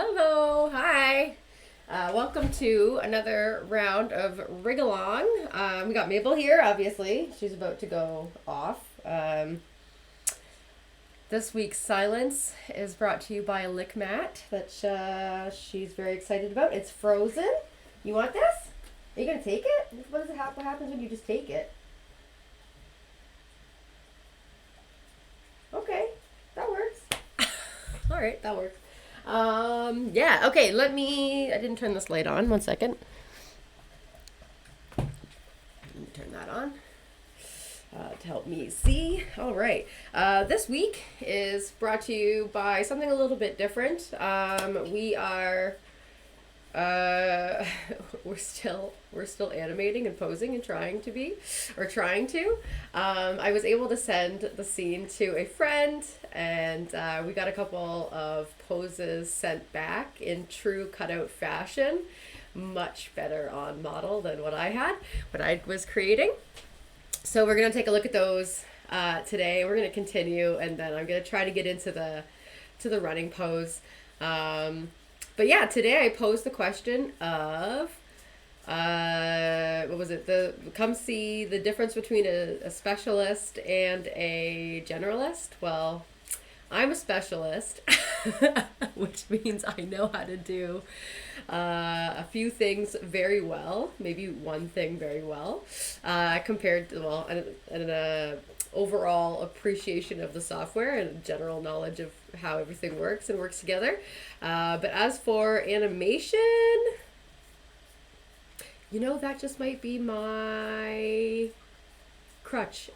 Hello, hi. Welcome to another round of Rig Along. We got Maybel here, obviously. She's about to go off. This week's silence is brought to you by a lick mat that she's very excited about. It's frozen. You want this? Are you going to take it? What happens when you just take it? Okay, that works. All right, that works. Yeah, okay, I didn't turn this light on, 1 second. Let me turn that on to help me see. All right, this week is brought to you by something a little bit different. We are, we're still animating and posing and trying to. I was able to send the scene to a friend, and we got a couple of poses sent back in true cutout fashion, much better on model than what I was creating. So we're gonna take a look at those today. We're gonna continue, and then I'm gonna try to get into the running pose. But yeah, today I posed the question of what was it? Come see the difference between a specialist and a generalist. Well, I'm a specialist, which means I know how to do a few things very well, maybe one thing very well, compared to, an overall appreciation of the software and general knowledge of how everything works and works together. But as for animation, that just might be my crutch.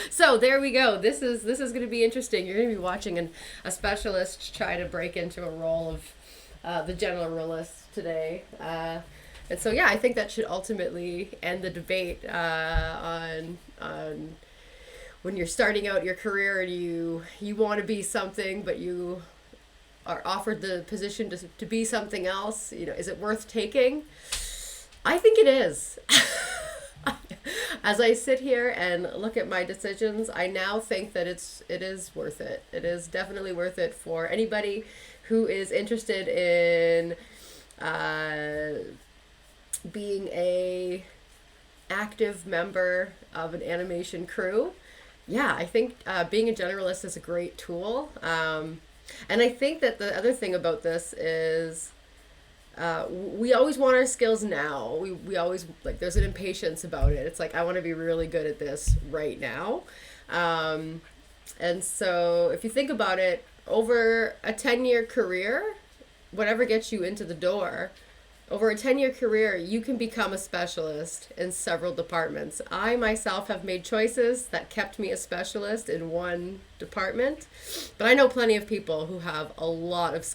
So there we go. This is going to be interesting. You're going to be watching a specialist try to break into a role of the generalist today. And so yeah, I think that should ultimately end the debate on when you're starting out your career and you want to be something, but you are offered the position to be something else. Is it worth taking? I think it is. As I sit here and look at my decisions, I now think that it is worth it. It is definitely worth it for anybody who is interested in being a active member of an animation crew. Yeah, I think being a generalist is a great tool. And I think that the other thing about this is we always want our skills now. We always, there's an impatience about it. It's like, I want to be really good at this right now. And so if you think about it, over a 10-year career, whatever gets you into the door, over a 10-year career, you can become a specialist in several departments. I myself have made choices that kept me a specialist in one department, but I know plenty of people who have a lot of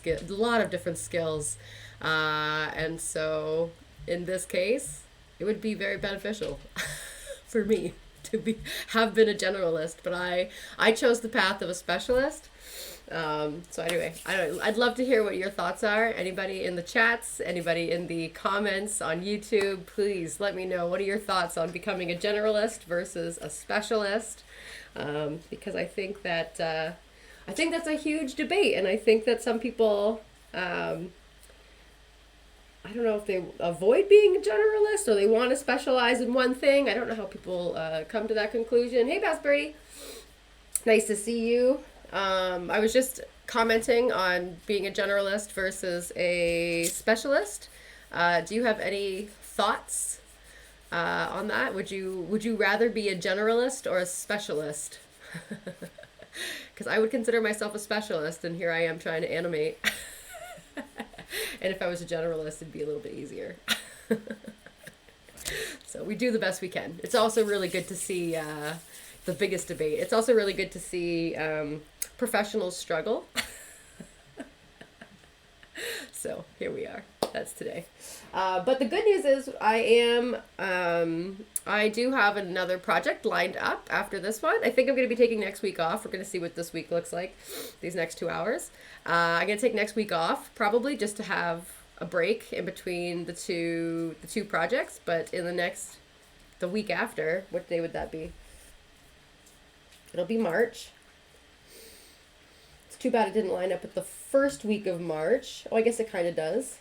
different skills. And so in this case, it would be very beneficial for me to have been a generalist, but I chose the path of a specialist. So anyway, I'd love to hear what your thoughts are. Anybody in the chats, anybody in the comments on YouTube, please let me know, what are your thoughts on becoming a generalist versus a specialist? Because I think that's a huge debate, and I think that some people, I don't know if they avoid being a generalist or they want to specialize in one thing. I don't know how people come to that conclusion. Hey, Bass Birdie. Nice to see you. I was just commenting on being a generalist versus a specialist. Do you have any thoughts on that? Would you rather be a generalist or a specialist? Because I would consider myself a specialist, and here I am trying to animate. And if I was a generalist, it'd be a little bit easier. So we do the best we can. It's also really good to see the biggest debate. It's also really good to see professionals struggle. So here we are. That's today. But the good news is I do have another project lined up after this one. I think I'm going to be taking next week off. We're going to see what this week looks like, these next 2 hours. I'm going to take next week off, probably just to have a break in between the two projects. But in the week after, what day would that be? It'll be March. It's too bad it didn't line up with the first week of March. Oh, I guess it kind of does.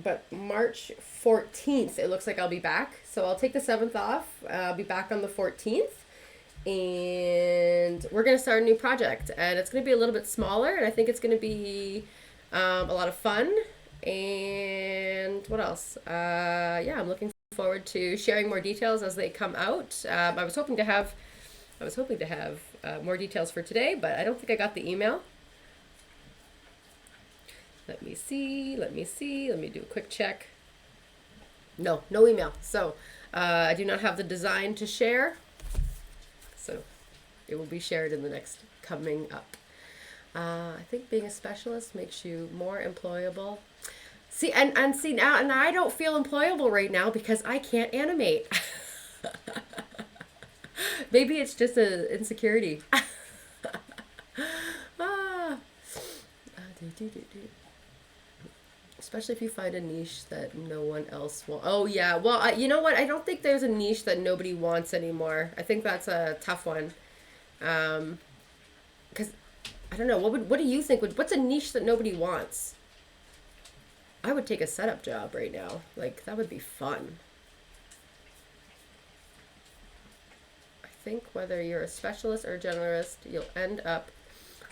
But March 14th, it looks like I'll be back. So I'll take the 7th off. I'll be back on the 14th. And we're going to start a new project. And it's going to be a little bit smaller. And I think it's going to be a lot of fun. And what else? Yeah, I'm looking forward to sharing more details as they come out. I was hoping to have more details for today, but I don't think I got the email. Let me see. Let me do a quick check. No email. So I do not have the design to share. So it will be shared in the next coming up. I think being a specialist makes you more employable. See, and see now, and I don't feel employable right now because I can't animate. Maybe it's just an insecurity. Especially if you find a niche that no one else wants. Oh yeah, well, you know what? I don't think there's a niche that nobody wants anymore. I think that's a tough one. Because I don't know. What do you think? What's a niche that nobody wants? I would take a setup job right now. Like, that would be fun. I think whether you're a specialist or a generalist, you'll end up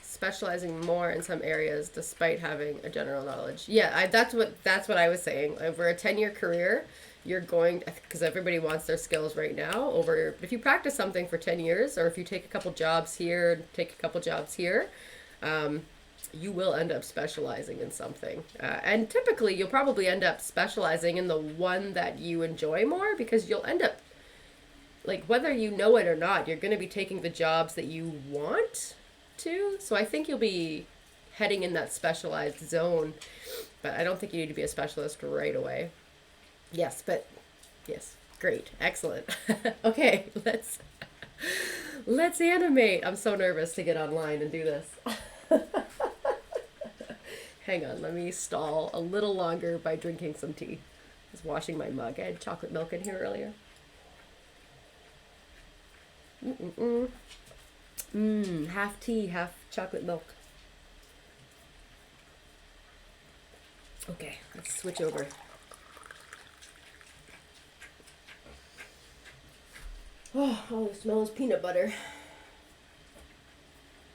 specializing more in some areas despite having a general knowledge. Yeah, that's what I was saying. Over a 10-year career, you're going, because everybody wants their skills right now. If you practice something for 10 years, or if you take a couple jobs here, you will end up specializing in something. And typically, you'll probably end up specializing in the one that you enjoy more, because you'll end up, like, whether you know it or not, you're going to be taking the jobs that you want to. So I think you'll be heading in that specialized zone, but I don't think you need to be a specialist right away. Yes, great, excellent. Okay, let's animate. I'm so nervous to get online and do this. Hang on, let me stall a little longer by drinking some tea. I was washing my mug. I had chocolate milk in here earlier. Half tea, half chocolate milk. Okay, let's switch over. Oh, all the smell is peanut butter.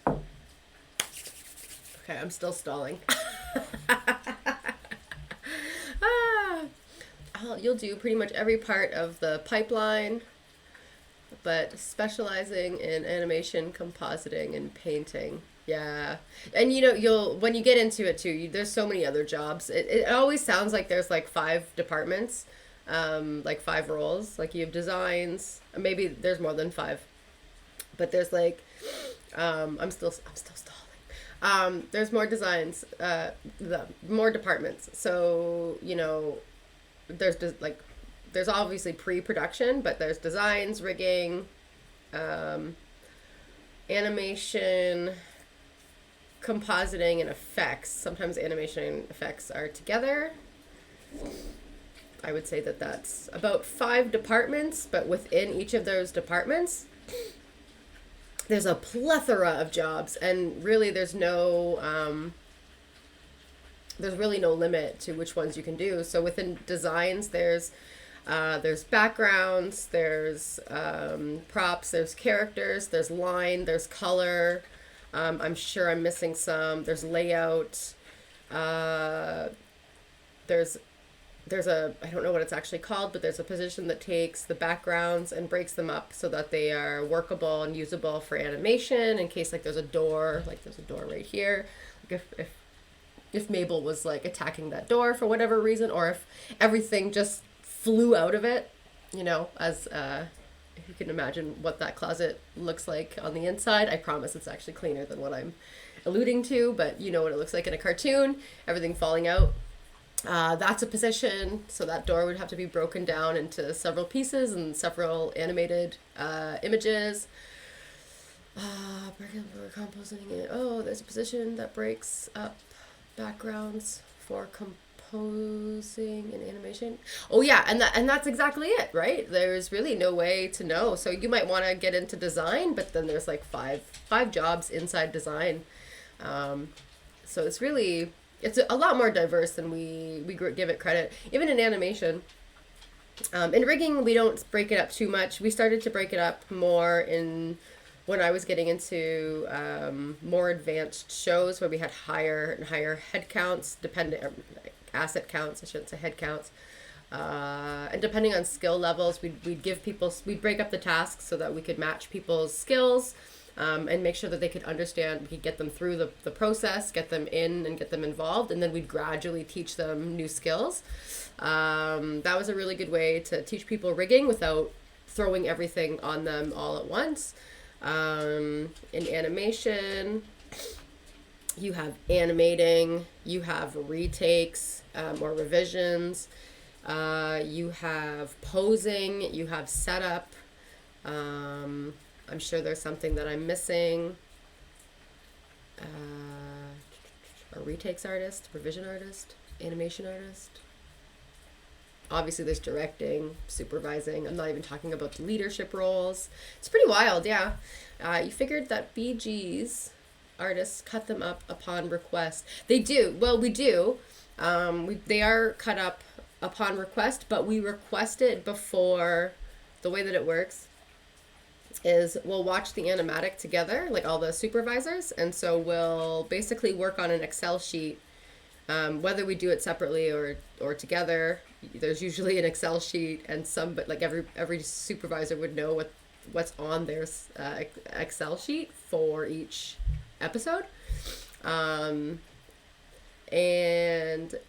Okay, I'm still stalling. You'll do pretty much every part of the pipeline, but specializing in animation, compositing, and painting. Yeah. And when you get into it too, there's so many other jobs. It always sounds like there's like 5 departments, like 5 roles. Like you have designs, maybe there's more than 5, but there's like, I'm still stalling. There's more designs, more departments. So, there's obviously pre-production, but there's designs, rigging, animation, compositing, and effects. Sometimes animation and effects are together. I would say that that's about 5 departments, but within each of those departments, there's a plethora of jobs, and really there's really no limit to which ones you can do. So within designs, there's backgrounds, there's props, there's characters, there's line, there's color. I'm sure I'm missing some. There's layout. There's a, I don't know what it's actually called, but there's a position that takes the backgrounds and breaks them up so that they are workable and usable for animation in case, like, there's a door right here. Like if Maybel was like attacking that door for whatever reason, or if everything just flew out of it, as if you can imagine what that closet looks like on the inside. I promise it's actually cleaner than what I'm alluding to, but you know what it looks like in a cartoon, everything falling out. That's a position, so that door would have to be broken down into several pieces and several animated images. Composing it. Oh, there's a position that breaks up backgrounds for posing in animation. Oh yeah, and that's exactly it, right? There's really no way to know. So you might want to get into design, but then there's like five jobs inside design. Um, so it's a lot more diverse than we give it credit. Even in animation, in rigging, we don't break it up too much. We started to break it up more in when I was getting into more advanced shows where we had higher and higher head counts, asset counts, I shouldn't say head counts. And depending on skill levels, we'd break up the tasks so that we could match people's skills, and make sure that they could understand. We could get them through the process, get them in and get them involved, and then we'd gradually teach them new skills. That was a really good way to teach people rigging without throwing everything on them all at once. In animation, you have animating, you have retakes, or revisions, you have posing, you have setup. I'm sure there's something that I'm missing. A retakes artist, revision artist, animation artist. Obviously, there's directing, supervising. I'm not even talking about the leadership roles. It's pretty wild, yeah. You figured that BG's artists cut them up upon request. They do. Well, we do. They are cut up upon request, but we request it before. The way that it works is we'll watch the animatic together, like all the supervisors, and so we'll basically work on an Excel sheet, whether we do it separately or together. There's usually an Excel sheet, and but like every supervisor would know what's on their Excel sheet for each episode. And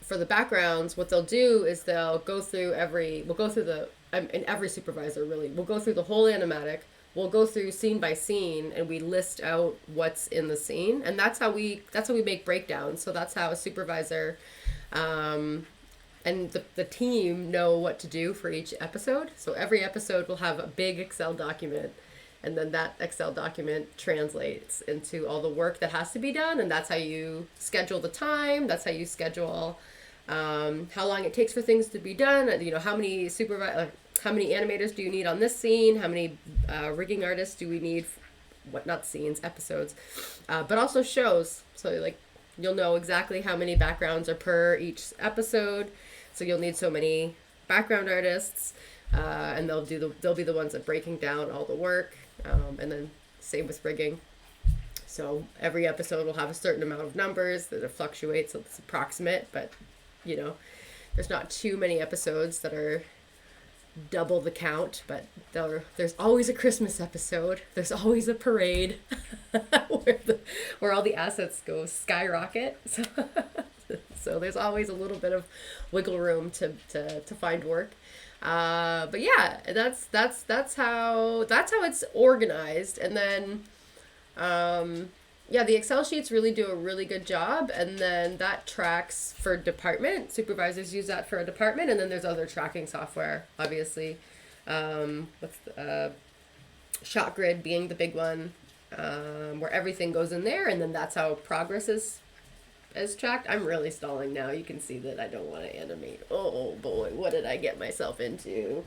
for the backgrounds, what they'll do is they'll go through and every supervisor really will go through the whole animatic. We'll go through scene by scene and we list out what's in the scene, and that's how we make breakdowns. So that's how a supervisor and the team know what to do for each episode. So every episode will have a big Excel document, and then that Excel document translates into all the work that has to be done, and that's how you schedule the time. That's how you schedule how long it takes for things to be done. How many how many animators do you need on this scene? How many rigging artists do we need? Not scenes, episodes, but also shows. So you'll know exactly how many backgrounds are per each episode. So you'll need so many background artists, and they'll be the ones that breaking down all the work, and then same with rigging. So every episode will have a certain amount of numbers that it fluctuates. So it's approximate, but there's not too many episodes that are double the count, but there's always a Christmas episode. There's always a parade where all the assets go skyrocket. So there's always a little bit of wiggle room to find work. But yeah, that's how it's organized. And then the Excel sheets really do a really good job, and then that tracks for department. Supervisors use that for a department, and then there's other tracking software, obviously. ShotGrid being the big one, where everything goes in there, and then that's how progress is tracked. I'm really stalling now. You can see that I don't want to animate. Oh boy, what did I get myself into?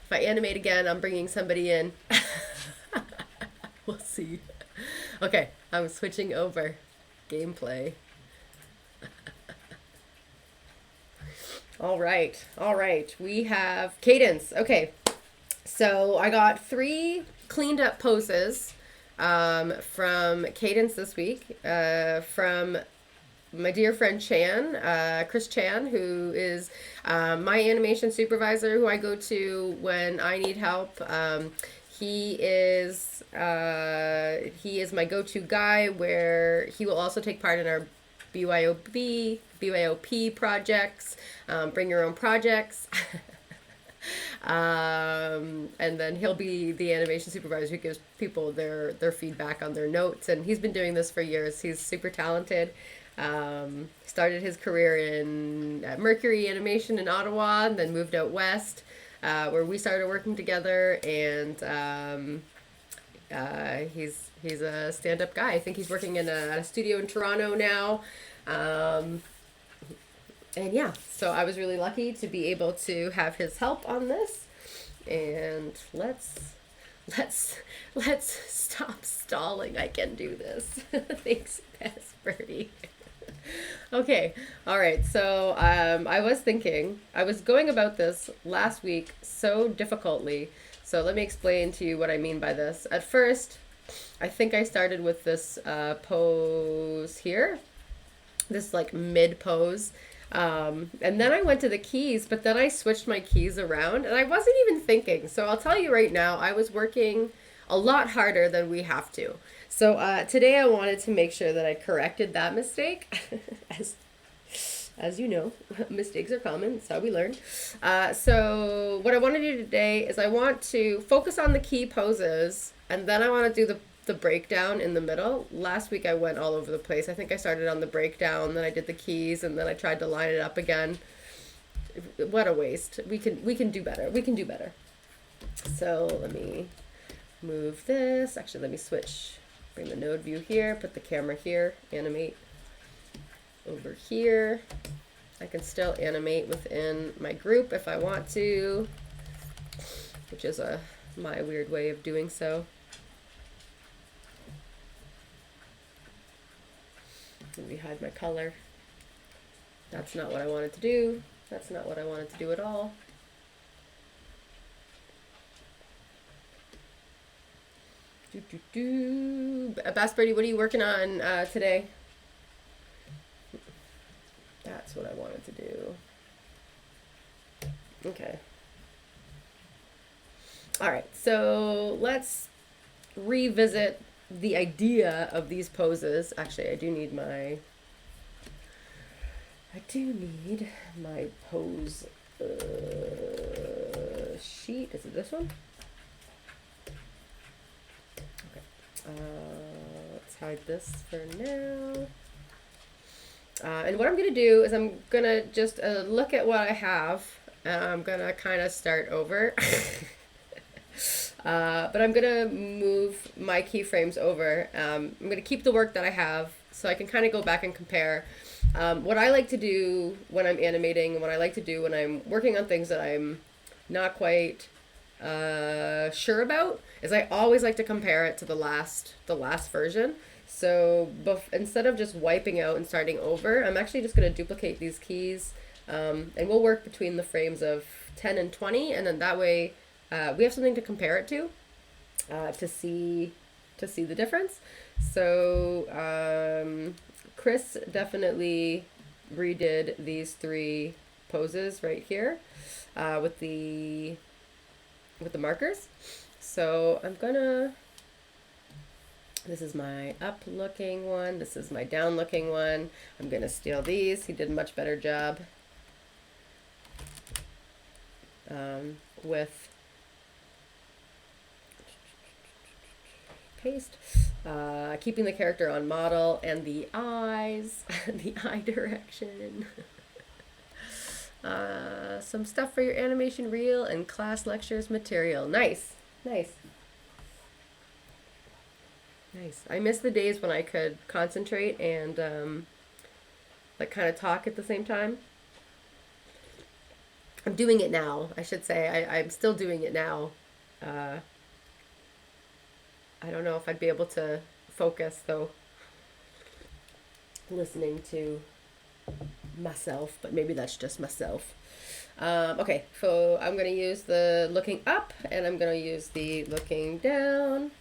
If I animate again, I'm bringing somebody in. We'll see. Okay, I'm switching over. Gameplay. All right. We have Kadence. Okay, so I got 3 cleaned up poses from Kadence this week, from my dear friend Chris Chan, who is my animation supervisor, who I go to when I need help. He is my go-to guy, where he will also take part in our BYOP projects, bring your own projects. And then he'll be the animation supervisor who gives people their feedback on their notes. And he's been doing this for years. He's super talented. Started his career at Mercury Animation in Ottawa, and then moved out west, where we started working together. And he's a stand-up guy. I think he's working in a studio in Toronto now. And yeah, so I was really lucky to be able to have his help on this. And let's let's stop stalling. I can do this. Thanks, Best Birdie. Okay, all right. So I was thinking, I was going about this last week so difficultly. So let me explain to you what I mean by this. At first, I think I started with this pose here, this like mid pose. And then I went to the keys, but then I switched my keys around and I wasn't even thinking. So I'll tell you right now, I was working a lot harder than we have to. So today I wanted to make sure that I corrected that mistake. As you know, mistakes are common. That's how we learn. So what I want to do today is I want to focus on the key poses, and then I want to do the breakdown in the middle. Last week I went all over the place. I think I started on the breakdown, then I did the keys, and then I tried to line it up again. What a waste. We can do better. We can do better. So let me move this. Actually, let me switch. Bring the node view here, put the camera here, animate over here. I can still animate within my group if I want to, which is my weird way of doing so. Let me hide my color. That's not what I wanted to do. That's not what I wanted to do at all. Bass Birdie, what are you working on today? That's what I wanted to do. Okay. All right, so let's revisit the idea of these poses. Actually, I do need my pose sheet. Is it this one? Okay. Let's hide this for now. And what I'm going to do is I'm going to just look at what I have. I'm going to kind of start over. But I'm going to move my keyframes over. I'm going to keep the work that I have so I can kind of go back and compare. What I like to do when I'm animating and what I like to do when I'm working on things that I'm not quite sure about is I always like to compare it to the last version. So instead of just wiping out and starting over, I'm actually just going to duplicate these keys, and we'll work between the frames of 10 and 20, and then that way we have something to compare it to see the difference. So Chris definitely redid these 3 poses right here with the markers. So I'm gonna. This is my up-looking one. This is my down-looking one. I'm going to steal these. He did a much better job with paste. Keeping the character on model and the eyes, the eye direction. Some stuff for your animation reel and class lectures material. Nice. Nice. Nice. I miss the days when I could concentrate and like kind of talk at the same time. I'm doing it now, I should say. I'm still doing it now. I don't know if I'd be able to focus though, listening to myself, but maybe that's just myself. Okay, so I'm going to use the looking up and I'm going to use the looking down.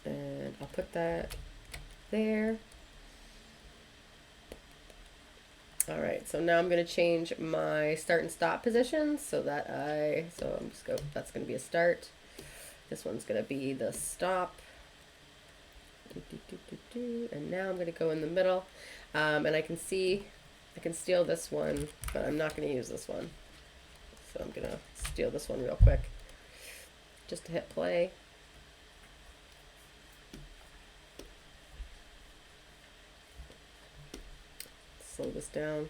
And I'll put that there. All right, so now I'm going to change my start and stop positions so that that's going to be a start. This one's going to be the stop. And now I'm going to go in the middle. And I can steal this one, but I'm not going to use this one. So I'm going to steal this one real quick just to hit play. Slow this down.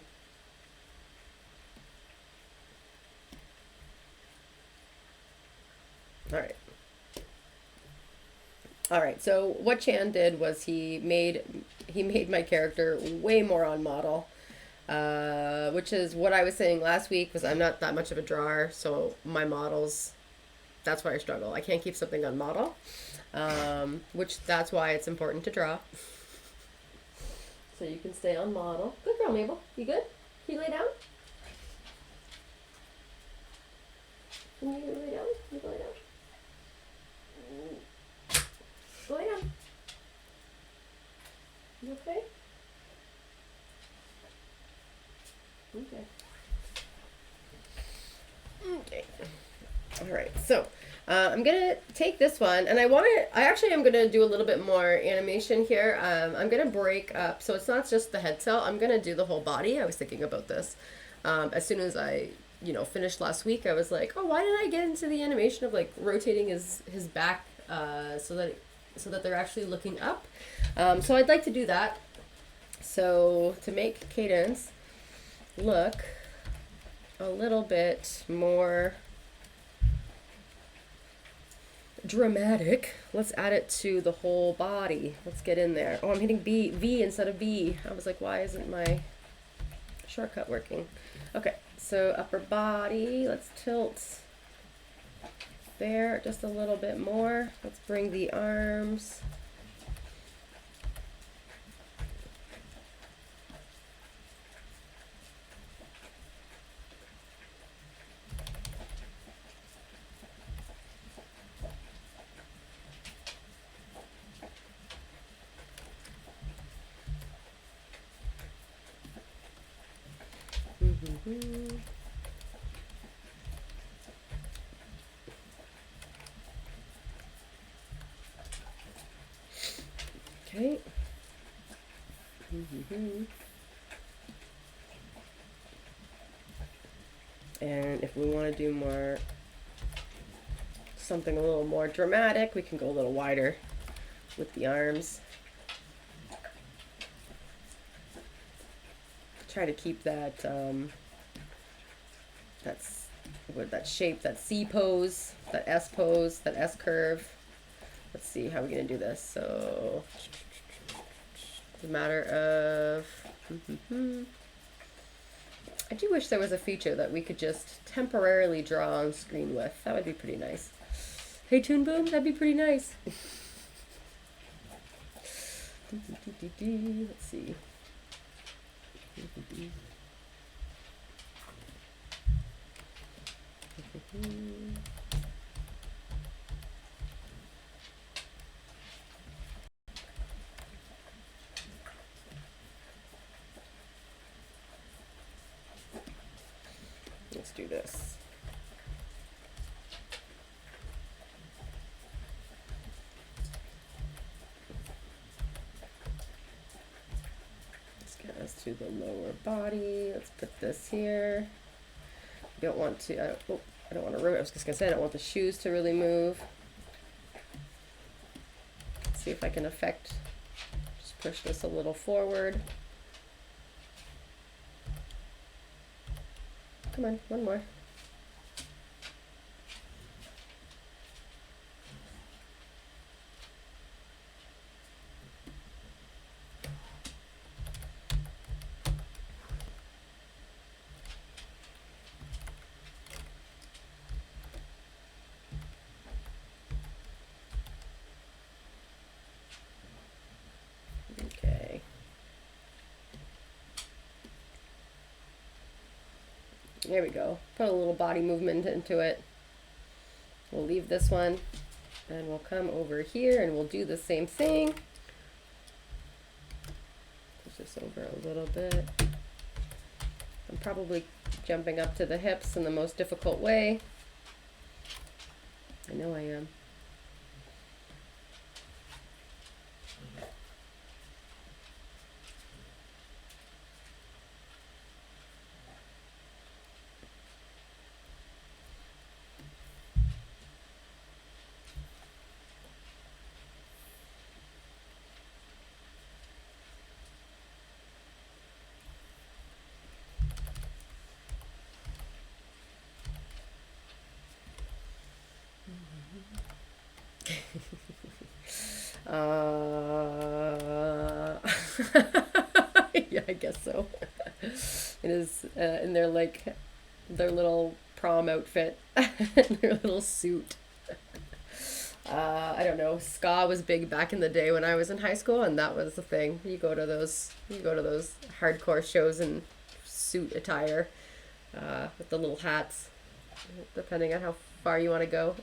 All right. All right, so what Chan did was he made my character way more on model, which is what I was saying last week. Was I'm not that much of a drawer, so my models. That's why I struggle. I can't keep something on model, which that's why it's important to draw. So you can stay on model. Good girl, Maybel. You good? Can you lay down? Can you lay down? Can you go lay down? Go lay down. You okay? Okay. Okay. All right. So I'm gonna take this one, and I actually am gonna do a little bit more animation here. I'm gonna break up, so it's not just the head cell. I'm gonna do the whole body. I was thinking about this as soon as I, finished last week. I was like, oh, why did I get into the animation of like rotating his back so that they're actually looking up. So I'd like to do that. So to make Kadence look a little bit more dramatic, let's add it to the whole body. Let's get in there. Oh, I'm hitting V instead of B. I was like, why isn't my shortcut working? Okay, so upper body, let's tilt there just a little bit more. Let's bring the arms. Okay. And if we want to do something a little more dramatic, we can go a little wider with the arms. Try to keep that that shape, that C pose, that S pose, that S curve. Let's see how we're gonna do this. So it's a matter of I do wish there was a feature that we could just temporarily draw on screen with. That would be pretty nice. Hey Toon Boom, that'd be pretty nice. Let's see. Let's do this. Let's get us to the lower body. Let's put this here. You don't want to, I don't want to rotate. I was just going to say, I don't want the shoes to really move. Let's see if I can just push this a little forward. Come on, one more. Okay. There we go. Put a little body movement into it. We'll leave this one and we'll come over here and we'll do the same thing. Push this over a little bit. I'm probably jumping up to the hips in the most difficult way. I know I am. Uh, yeah, I guess so. It is in their like their little prom outfit, their little suit. I don't know. Ska was big back in the day when I was in high school, and that was the thing. You go to those hardcore shows in suit attire, with the little hats, depending on how far you want to go.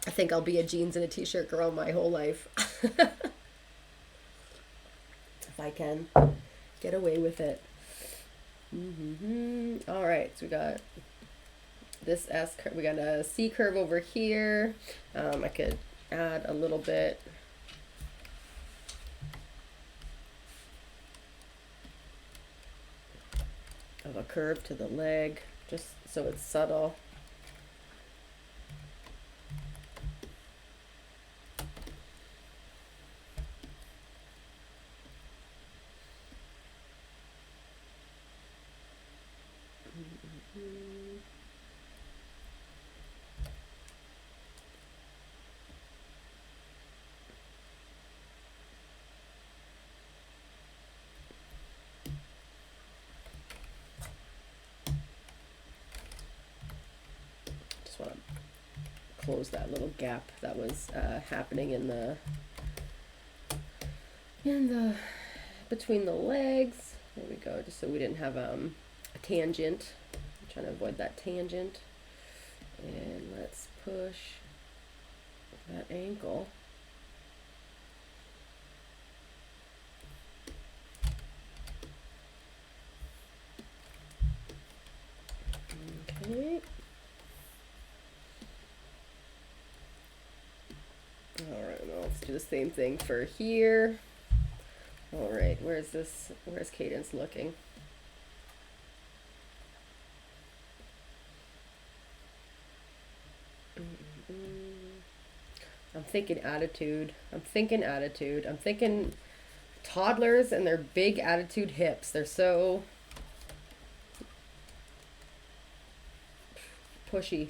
I think I'll be a jeans and a t-shirt girl my whole life. If I can get away with it. All right, so we got this S curve. We got a C curve over here. I could add a little bit of a curve to the leg, just so it's subtle. Just want to close that little gap that was happening in the between the legs. There we go, just so we didn't have a tangent. I'm trying to avoid that tangent. And let's push that ankle. Okay. Alright, now let's do the same thing for here. Alright, where's Kadence looking? I'm thinking attitude. I'm thinking toddlers and their big attitude hips. They're so pushy.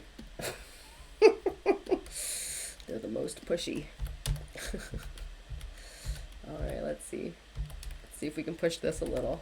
They're the most pushy. All right, let's see. Let's see if we can push this a little.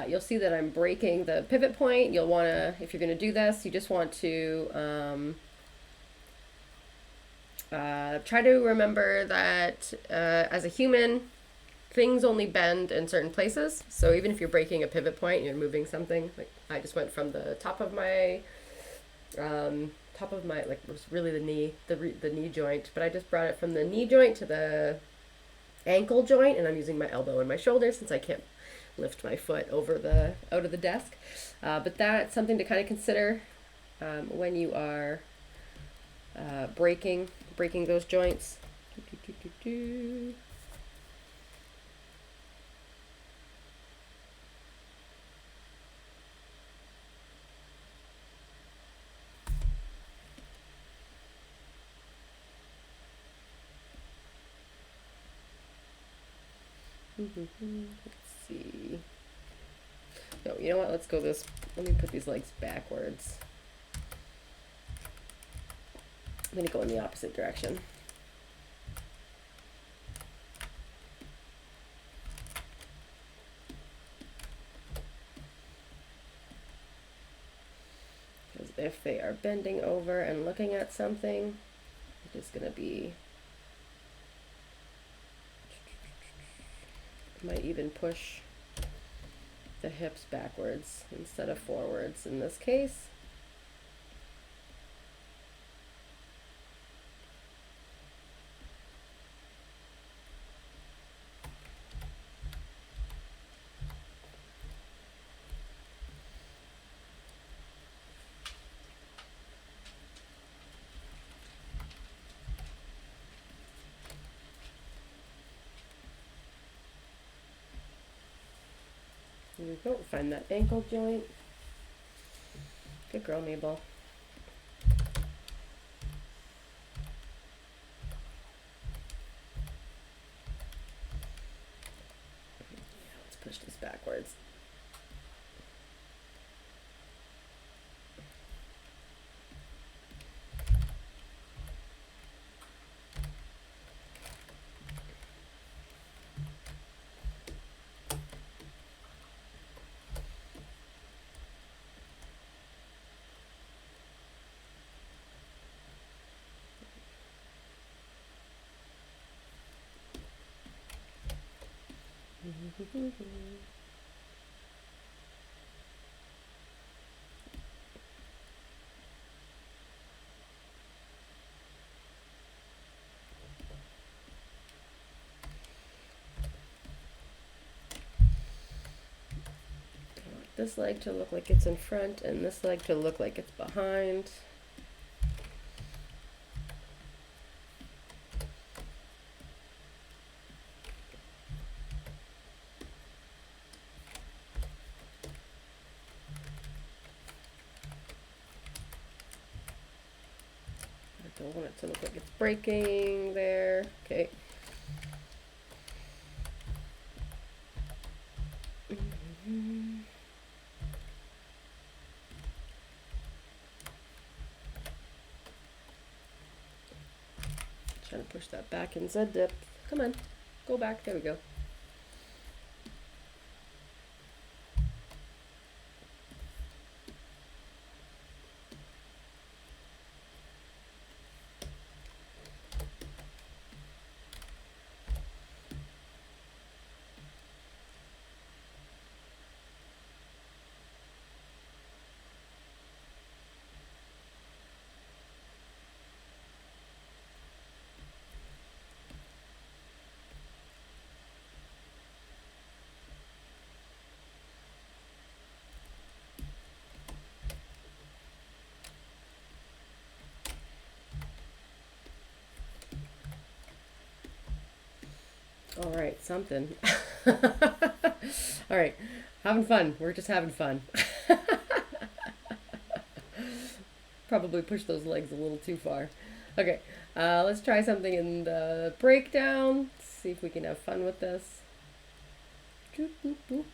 You'll see that I'm breaking the pivot point. You'll want to, if you're going to do this, you just want to try to remember that as a human, things only bend in certain places. So even if you're breaking a pivot point, you're moving something. Like I just went from the top of my like, it was really the knee joint, but I just brought it from the knee joint to the ankle joint, and I'm using my elbow and my shoulder since I can't lift my foot out of the desk. But that's something to kind of consider when you are breaking those joints. Let's see. No, you know what? Let's go this. Let me put these legs backwards. I'm going to go in the opposite direction. Because if they are bending over and looking at something, it is going to be Might even push the hips backwards instead of forwards in this case. There we go. Find that ankle joint. Good girl, Maybel. Yeah, let's push this backwards. This leg to look like it's in front and this leg to look like it's behind. I don't want it to look like it's breaking there. Okay. Trying to push that back in Z dip. Come on, go back. There we go. All right, something. All right, having fun. We're just having fun. Probably push those legs a little too far. Okay, let's try something in the breakdown. See if we can have fun with this. Boop, boop, boop.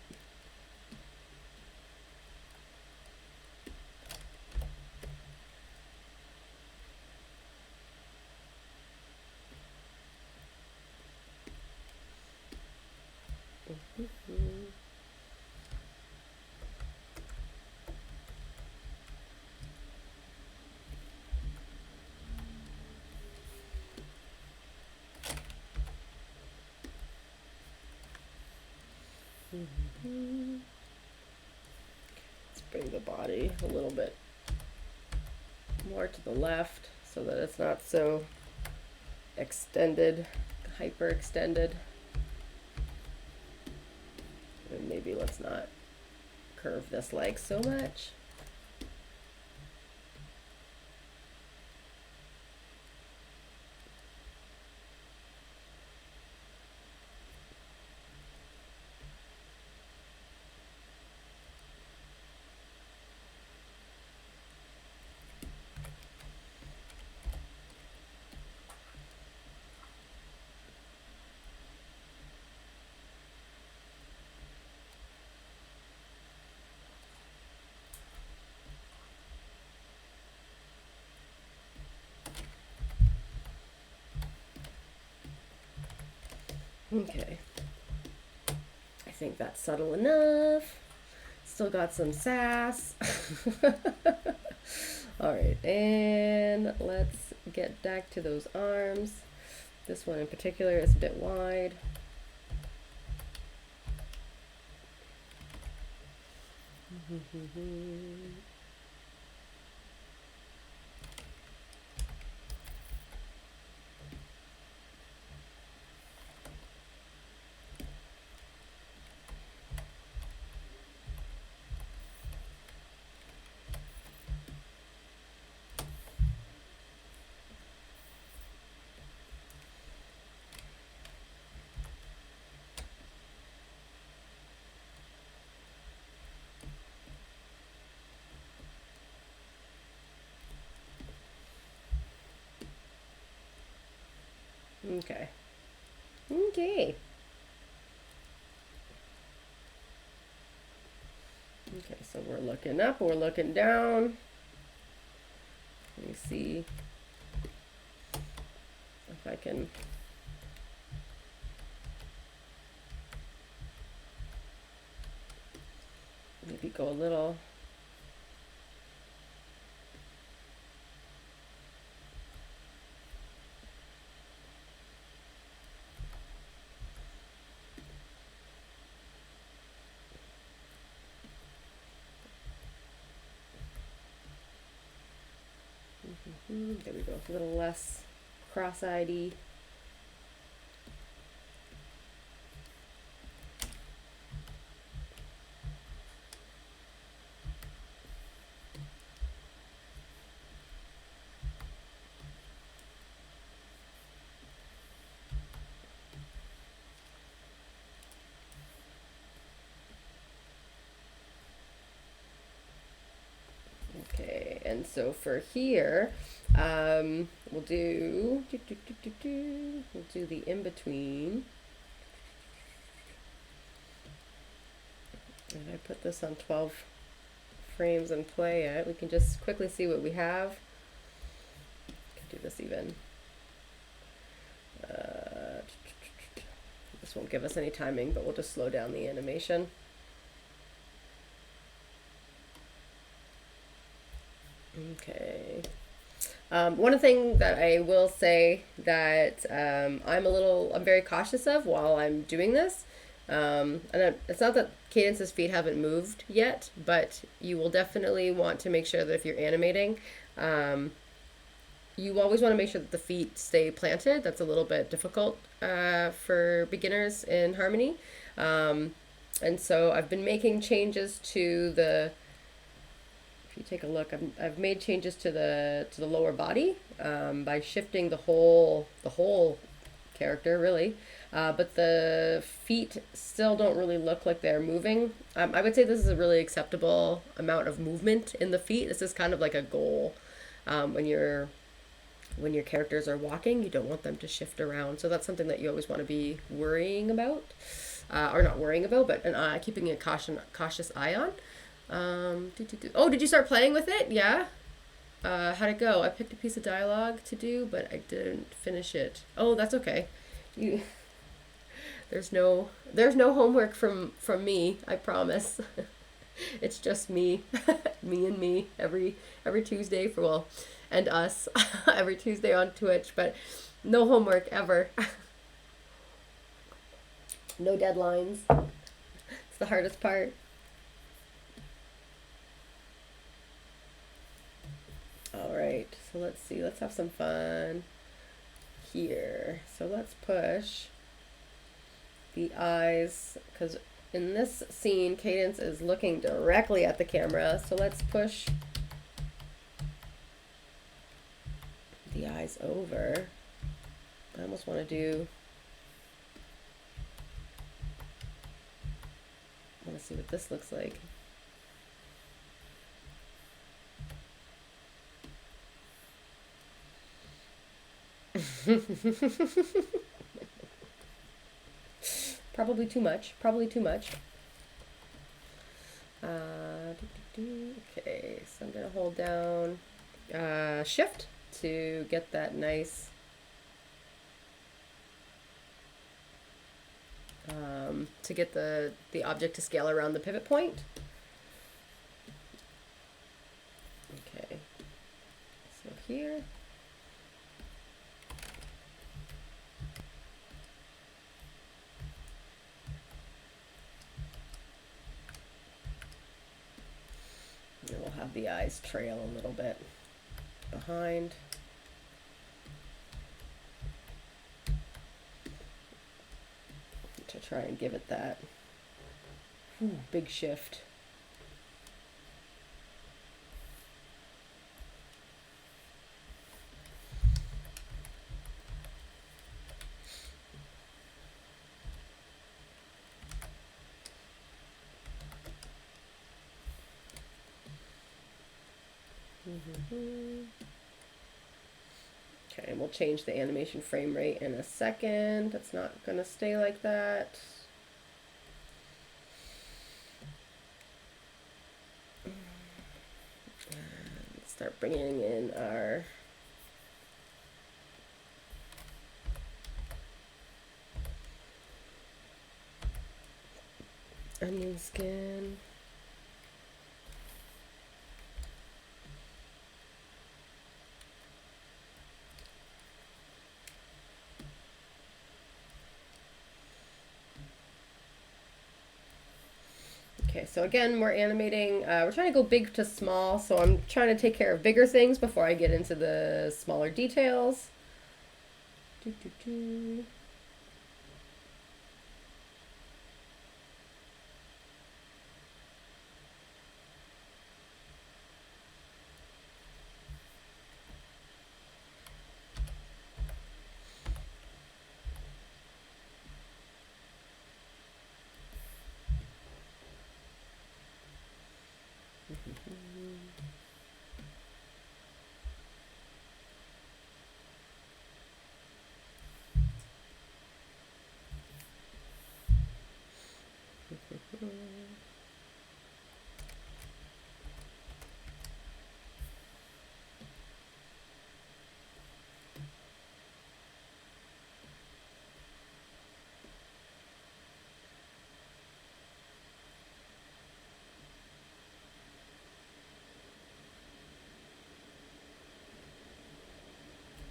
Let's bring the body a little bit more to the left so that it's not so extended, hyperextended. And maybe let's not curve this leg so much. Okay, I think that's subtle enough. Still got some sass. All right, and let's get back to those arms. This one in particular is a bit wide. Okay. Okay. Okay, so we're looking up, we're looking down. Let me see if I can maybe go a little. There we go, a little less cross-eyed-y. Okay, and so for here, we'll do the in-between. And I put this on 12 frames and play it. We can just quickly see what we have. Can do this even. This won't give us any timing, but we'll just slow down the animation. Okay. One thing that I will say that I'm very cautious of while I'm doing this, and it's not that Kadence's feet haven't moved yet, but you will definitely want to make sure that if you're animating, you always want to make sure that the feet stay planted. That's a little bit difficult for beginners in Harmony. And so I've been making changes to the, if you take a look, I've made changes to the lower body by shifting the whole character really, but the feet still don't really look like they're moving. I would say this is a really acceptable amount of movement in the feet. This is kind of like a goal when your characters are walking. You don't want them to shift around, so that's something that you always want to be worrying about, or not worrying about, but keeping a cautious eye on. Oh, did you start playing with it? Yeah. How'd it go? I picked a piece of dialogue to do, but I didn't finish it. Oh, that's okay. There's no homework from me, I promise. It's just me, me every Tuesday and us every Tuesday on Twitch, but no homework ever. No deadlines. It's the hardest part. All right, so let's see. Let's have some fun here. So let's push the eyes, because in this scene, Kadence is looking directly at the camera. So let's push the eyes over. I almost want to see what this looks like. Probably too much. Okay, so I'm gonna hold down shift to get that nice to get the object to scale around the pivot point. Okay, so here. the eyes trail a little bit behind. To try and give it that big shift. Okay, and we'll change the animation frame rate in a second. It's not gonna stay like that. And start bringing in our onion skin. Okay, so again, we're animating, we're trying to go big to small, so I'm trying to take care of bigger things before I get into the smaller details.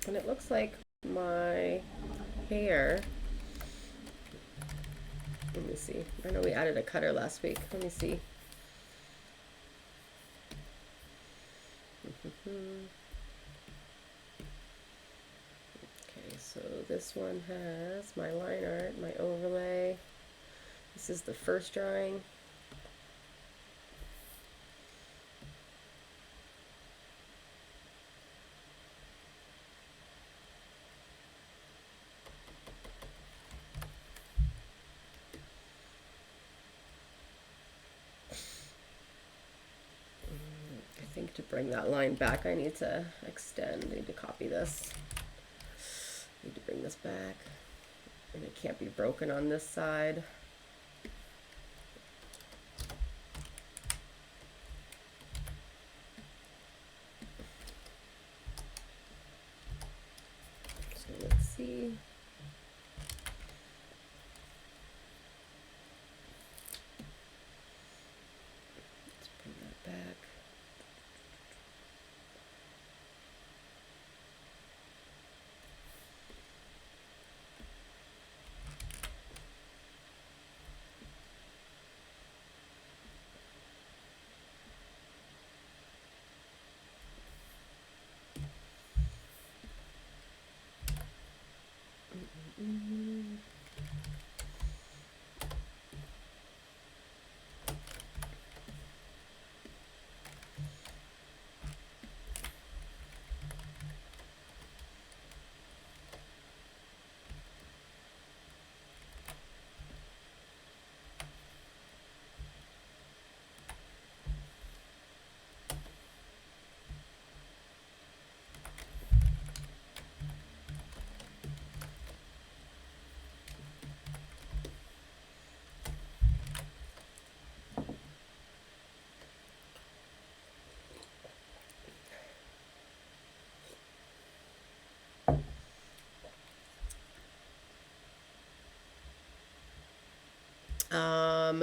And it looks like my hair, let me see, I know we added a cutter last week, let me see. Okay, so this one has my line art, my overlay. This is the first drawing. I think to bring that line back, I need to extend. I need to copy this. I need to bring this back. And it can't be broken on this side. So let's see. Let's bring that back.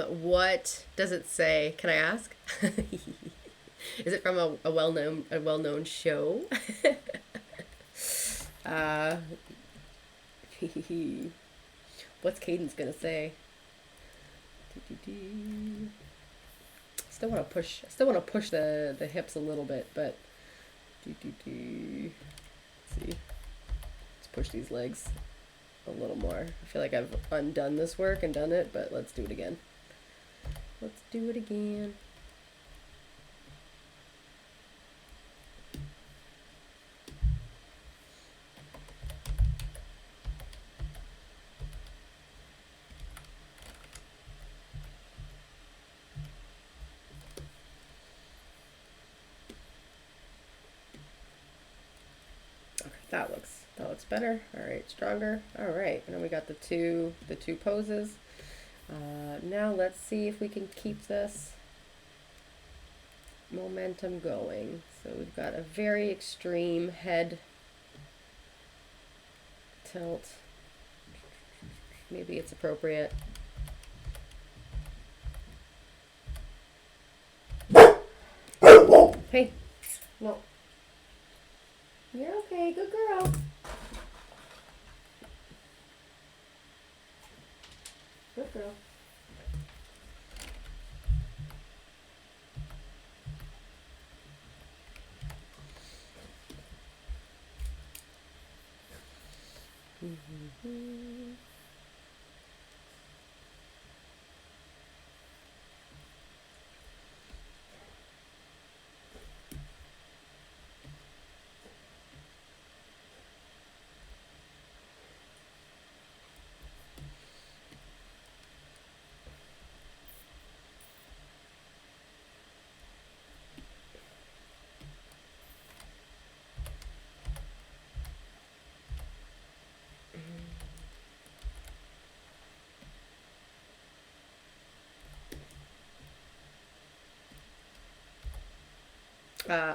What does it say? Can I ask? Is it from a well-known show? uh, What's Kadence gonna say? still want to push. I still want to push the hips a little bit, but let's see. Let's push these legs a little more. I feel like I've undone this work and done it, but let's do it again. Let's do it again. That looks better. All right, stronger. All right, and then we got the two poses. Now let's see if we can keep this momentum going. So we've got a very extreme head tilt. Maybe it's appropriate. Hey, no. You're okay, good girl. Good girl.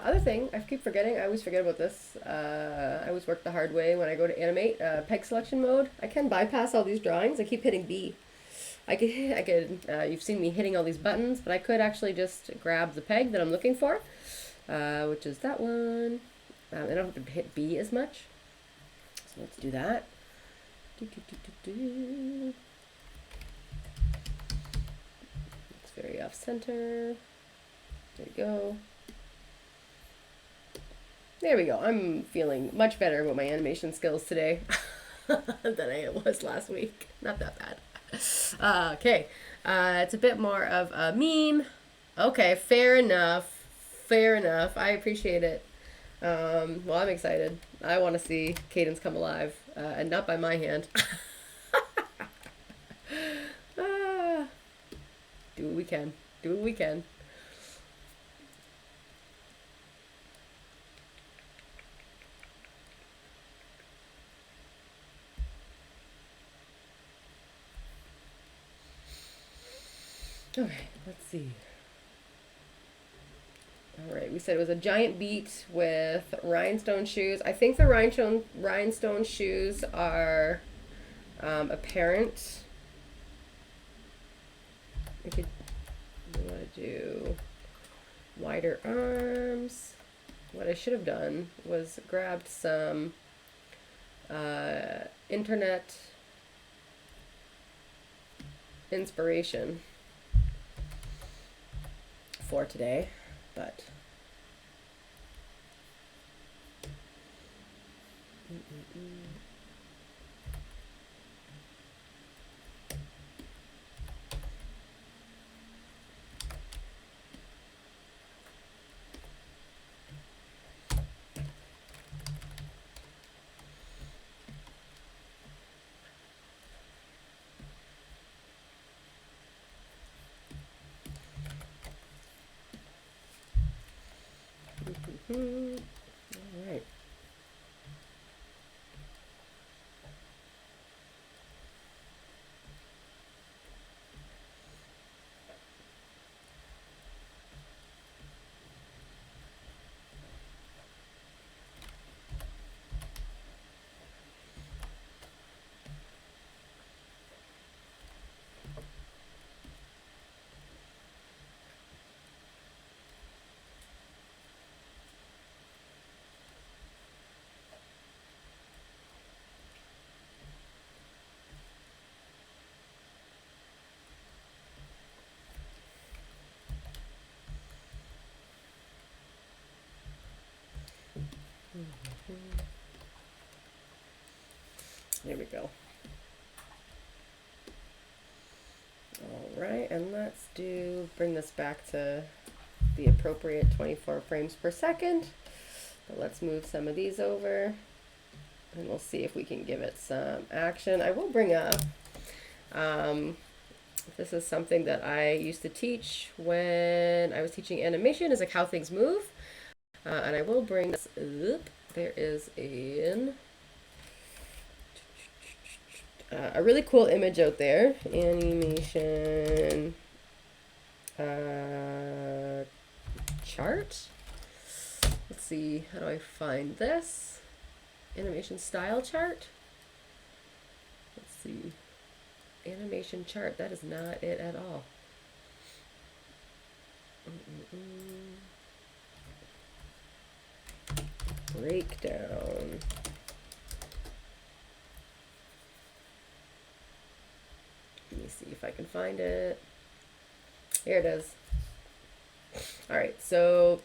Other thing, I keep forgetting, I always forget about this. I always work the hard way when I go to animate. Peg selection mode, I can bypass all these drawings. I keep hitting B. I could, you've seen me hitting all these buttons, but I could actually just grab the peg that I'm looking for, which is that one. I don't have to hit B as much. So let's do that. It's very off center. There we go. There we go. I'm feeling much better about my animation skills today than I was last week. Not that bad. Okay. It's a bit more of a meme. Okay, fair enough. Fair enough. I appreciate it. Well, I'm excited. I want to see Kadence come alive, and not by my hand. Do what we can. Do what we can. Okay, let's see. All right, we said it was a giant beat with rhinestone shoes. I think the rhinestone shoes are apparent. We want to do wider arms. What I should have done was grabbed some internet inspiration for today, but all right. There we go. All right, and let's bring this back to the appropriate 24 frames per second. But let's move some of these over, and we'll see if we can give it some action. I will bring up, this is something that I used to teach when I was teaching animation, is like how things move. And I will bring this up. There is a really cool image out there. Animation chart. Let's see, how do I find this? Animation style chart. Let's see. Animation chart. That is not it at all. Breakdown. Let me see if I can find it. Here it is. All right, so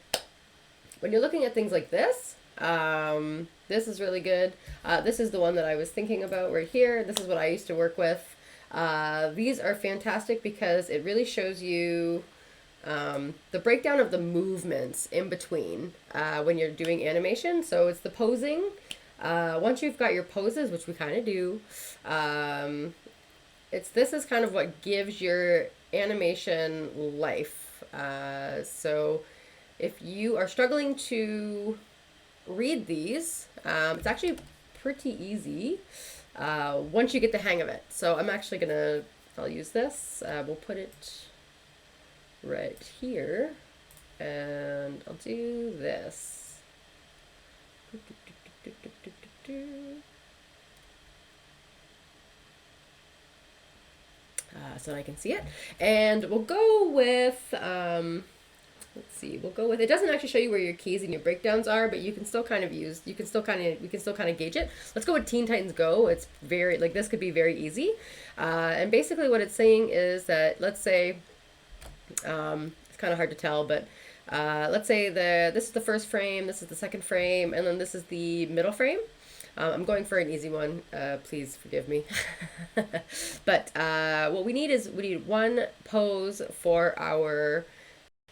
when you're looking at things like this, this is really good. This is the one that I was thinking about right here. This is what I used to work with. These are fantastic because it really shows you the breakdown of the movements in between when you're doing animation. So it's the posing. Once you've got your poses, which we kind of do, this is kind of what gives your animation life. So if you are struggling to read these, it's actually pretty easy once you get the hang of it. So I'm actually I'll use this. We'll put it right here, and I'll do this. So I can see it, and we'll go with let's see, it doesn't actually show you where your keys and your breakdowns are, but you can still kind of we can still kind of gauge it. Let's go with Teen Titans Go. It's very, like, this could be very easy, and basically what it's saying is that, let's say, it's kind of hard to tell, but let's say this is the first frame, this is the second frame, and then this is the middle frame. I'm going for an easy one. Please forgive me. But what we need one pose for our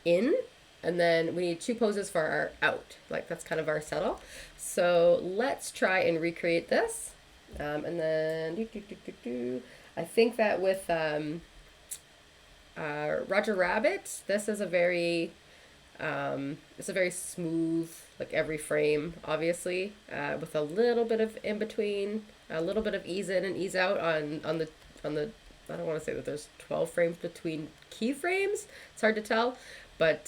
in, and then we need two poses for our out. Like, that's kind of our settle. So let's try and recreate this. And then I think that with Roger Rabbit, this is a very smooth, like, every frame, obviously, with a little bit of in between, a little bit of ease in and ease out on the I don't want to say that there's 12 frames between keyframes. It's hard to tell, but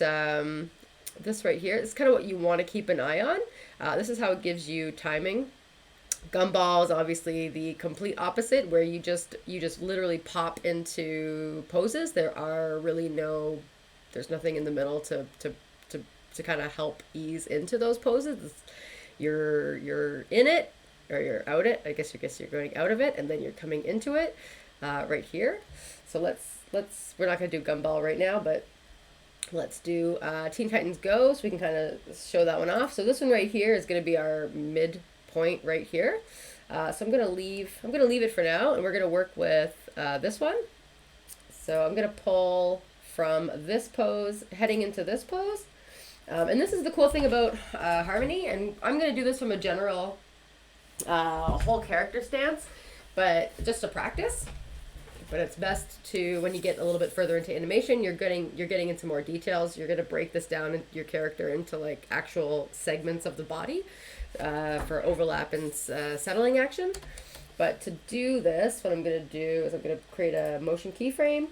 this right here is kind of what you want to keep an eye on. This is how it gives you timing. Gumball is obviously the complete opposite, where you just literally pop into poses. There's nothing in the middle to kind of help ease into those poses. You're in it, or you're out it. I guess you're going out of it, and then you're coming into it right here. So we're not going to do Gumball right now, but let's do Teen Titans Go, so we can kind of show that one off. So this one right here is going to be our mid point right here. So I'm going to leave it for now, and we're going to work with this one. So I'm going to pull from this pose heading into this pose. And this is the cool thing about Harmony, and I'm going to do this from a general whole character stance, but just to practice. But it's best to, when you get a little bit further into animation, you're getting into more details. You're going to break this down in your character into, like, actual segments of the body for overlap and settling action. But to do this, what I'm going to do is I'm going to create a motion keyframe.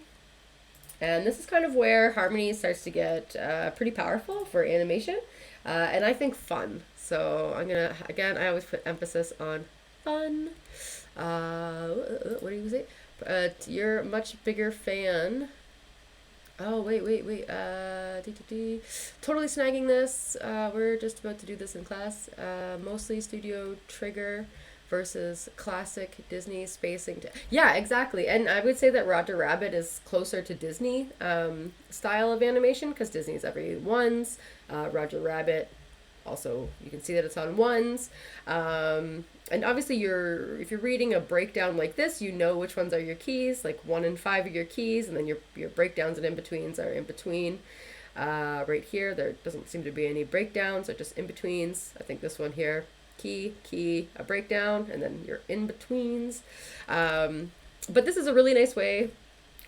And this is kind of where Harmony starts to get pretty powerful for animation, and I think fun. So I'm going to, again, I always put emphasis on fun. What do you say? You're a much bigger fan. Oh, wait. Totally snagging this. We're just about to do this in class. Mostly Studio Trigger versus classic Disney spacing. Yeah, exactly. And I would say that Roger Rabbit is closer to Disney style of animation, because Disney's every ones. Roger Rabbit also, you can see that it's on ones. And obviously if you're reading a breakdown like this, you know which ones are your keys, like 1 and 5 are your keys, and then your breakdowns and in-betweens are in between. Right here, there doesn't seem to be any breakdowns, they're just in-betweens. I think this one here, key, a breakdown, and then your in-betweens. But this is a really nice way.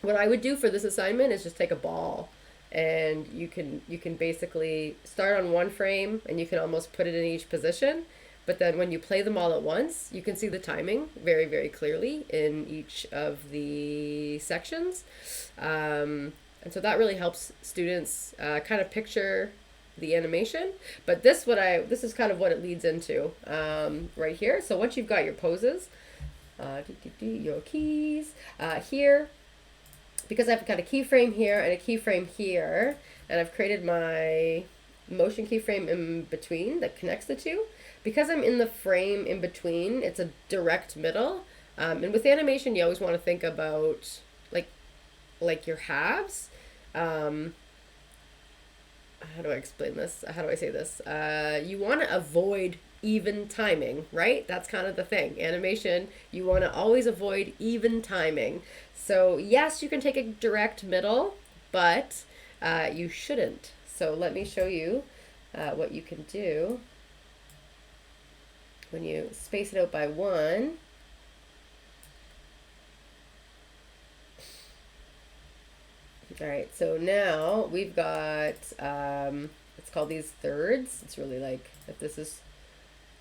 What I would do for this assignment is just take a ball, and you can basically start on one frame, and you can almost put it in each position. But then when you play them all at once, you can see the timing very, very clearly in each of the sections. And so that really helps students kind of picture the animation. But this is kind of what it leads into right here. So once you've got your poses, your keys here, because I've got a keyframe here and a keyframe here, and I've created my motion keyframe in between that connects the two. Because I'm in the frame in between, it's a direct middle. And with animation, you always want to think about like your halves. How do I explain this? How do I say this? You want to avoid even timing, right? That's kind of the thing. Animation, you want to always avoid even timing. So yes, you can take a direct middle, but you shouldn't. So let me show you what you can do when you space it out by 1. All right, so now we've got, it's called these thirds. It's really like, if this is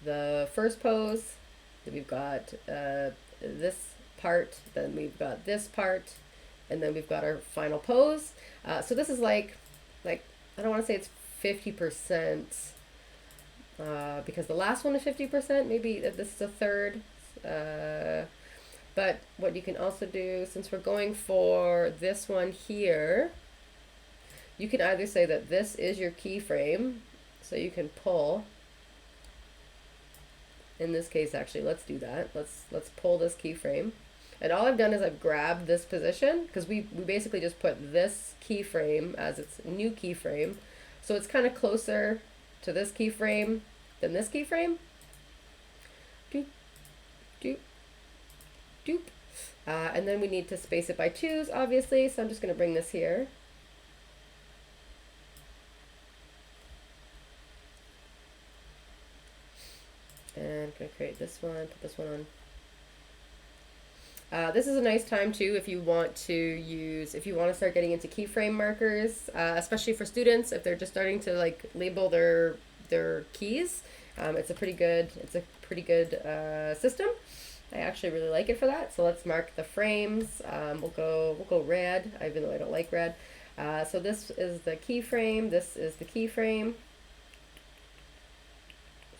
the first pose, then we've got this part, then we've got this part, and then we've got our final pose. So this is like I don't want to say it's 50%, because the last one is 50%, maybe this is a third. But what you can also do, since we're going for this one here, you can either say that this is your keyframe, so you can pull. In this case, actually, let's do that. Let's pull this keyframe. And all I've done is I've grabbed this position, because we basically just put this keyframe as its new keyframe. So it's kind of closer to this keyframe than this keyframe. Doop, doop, doop. And then we need to space it by 2s, obviously, so I'm just going to bring this here. And I'm going to create this one, put this one on. This is a nice time too if you want to start getting into keyframe markers, especially for students if they're just starting to like label their keys. It's a pretty good system. I actually really like it for that. So let's mark the frames. We'll go red, even though I don't like red. So this is the keyframe. This is the keyframe.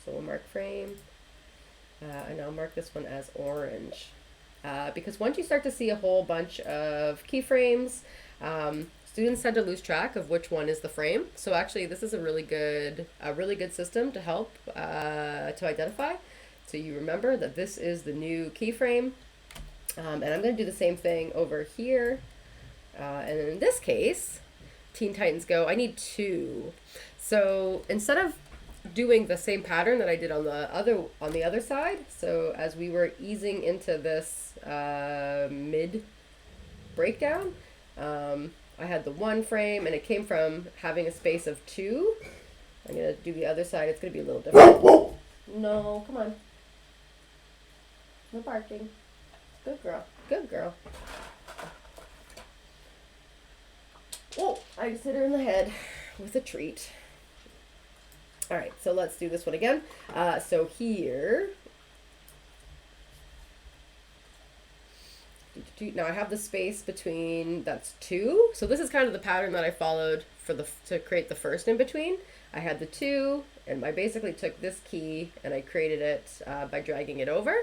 So we'll mark frame, and I'll mark this one as orange. Because once you start to see a whole bunch of keyframes, students tend to lose track of which one is the frame. So actually, this is a really good system to help to identify. So you remember that this is the new keyframe, and I'm going to do the same thing over here. And in this case, Teen Titans Go, I need 2. So instead of doing the same pattern that I did on the other side, so as we were easing into this mid breakdown, I had the 1 frame, and it came from having a space of 2. I'm gonna do the other side. It's gonna be a little different. No, come on. No barking. Good girl. Good girl. Oh, I just hit her in the head with a treat. All right, so let's do this one again. So here, now I have the space between, that's 2. So this is kind of the pattern that I followed to create the first in between. I had the 2, and I basically took this key and I created it by dragging it over.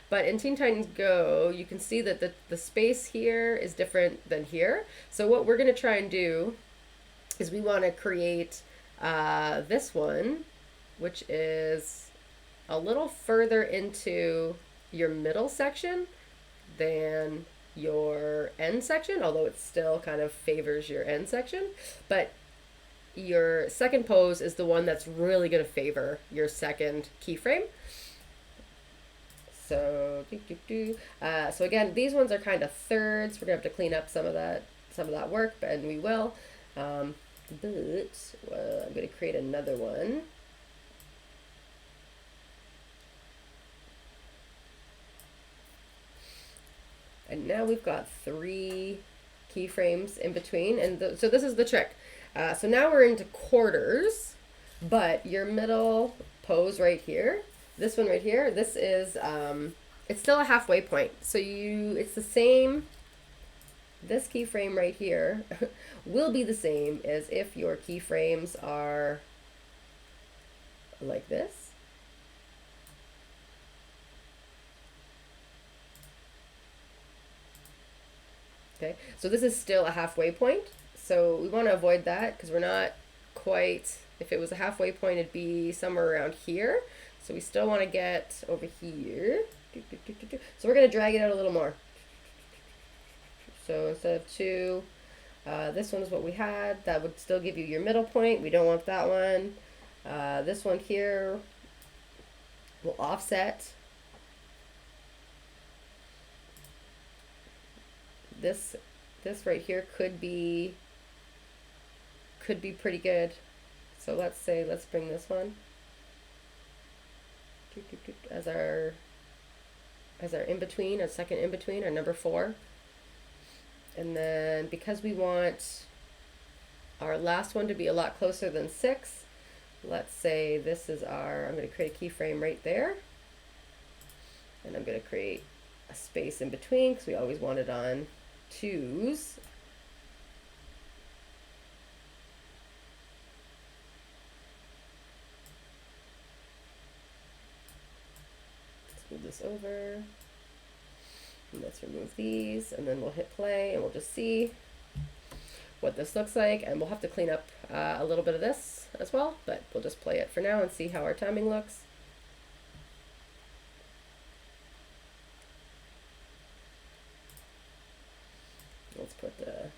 But in Teen Titans Go, you can see that the space here is different than here. So what we're going to try and do is we want to create this one, which is a little further into your middle section than your end section, although it still kind of favors your end section. But your second pose is the one that's really going to favor your second keyframe. So, so again, these ones are kind of thirds. We're gonna have to clean up some of that work, and we will. But I'm gonna create another one. And now we've got 3 keyframes in between, and so this is the trick. So now we're into quarters, but your middle pose right here, this one right here, this is, it's still a halfway point. So it's the same, this keyframe right here will be the same as if your keyframes are like this. Okay, so this is still a halfway point. So we want to avoid that because we're not quite, if it was a halfway point, it'd be somewhere around here. So we still want to get over here. So we're going to drag it out a little more. So instead of 2, this one is what we had. That would still give you your middle point. We don't want that one. This one here will offset. This right here could be pretty good. So let's bring this one as our in between, our second in between, our number 4. And then because we want our last one to be a lot closer than 6, let's say this is I'm going to create a keyframe right there, and I'm going to create a space in between because we always want it on 2s. Let's move this over. And let's remove these, and then we'll hit play, and we'll just see what this looks like. And we'll have to clean up a little bit of this as well, but we'll just play it for now and see how our timing looks. Let's put the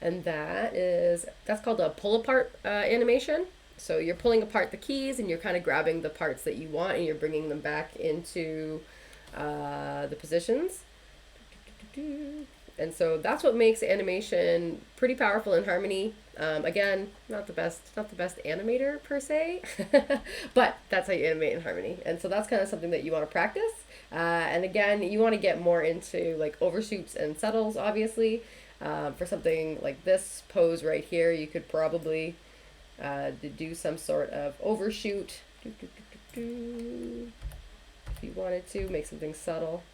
and that's called a pull apart animation. So you're pulling apart the keys and you're kind of grabbing the parts that you want and you're bringing them back into the positions. And so that's what makes animation pretty powerful in Harmony. Again, not the best animator per se, but that's how you animate in Harmony. And so that's kind of something that you want to practice. And again, you want to get more into like overshoots and settles, obviously. For something like this pose right here, you could probably do some sort of overshoot if you wanted to, make something subtle.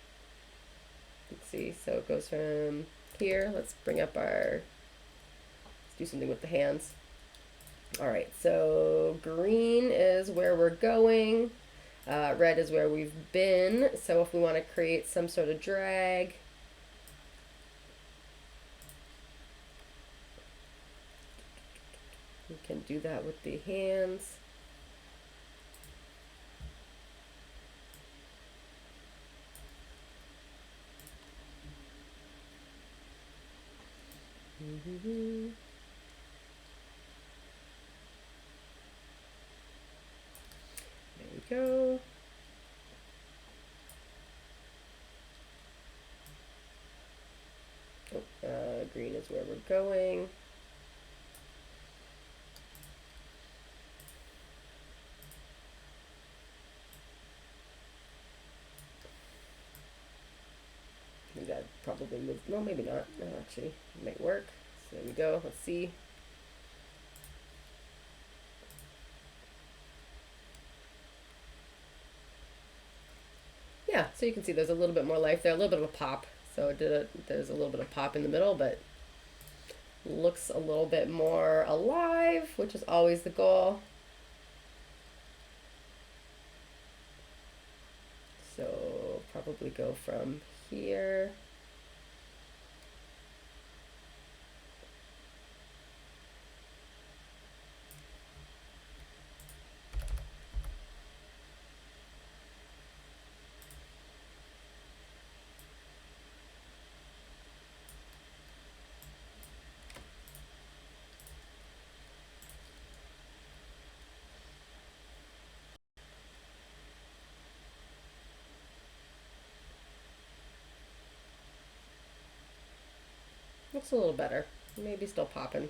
Let's see, so it goes from here. Let's let's do something with the hands. All right, so green is where we're going. Red is where we've been. So if we want to create some sort of drag, we can do that with the hands. There we go. Green is where we're going. That probably moved. No, maybe not. No, actually, it might work. So there we go. Let's see. Yeah, so you can see there's a little bit more life there, a little bit of a pop. So there's a little bit of pop in the middle, but looks a little bit more alive, which is always the goal. So probably go from here. Looks a little better. Maybe still popping.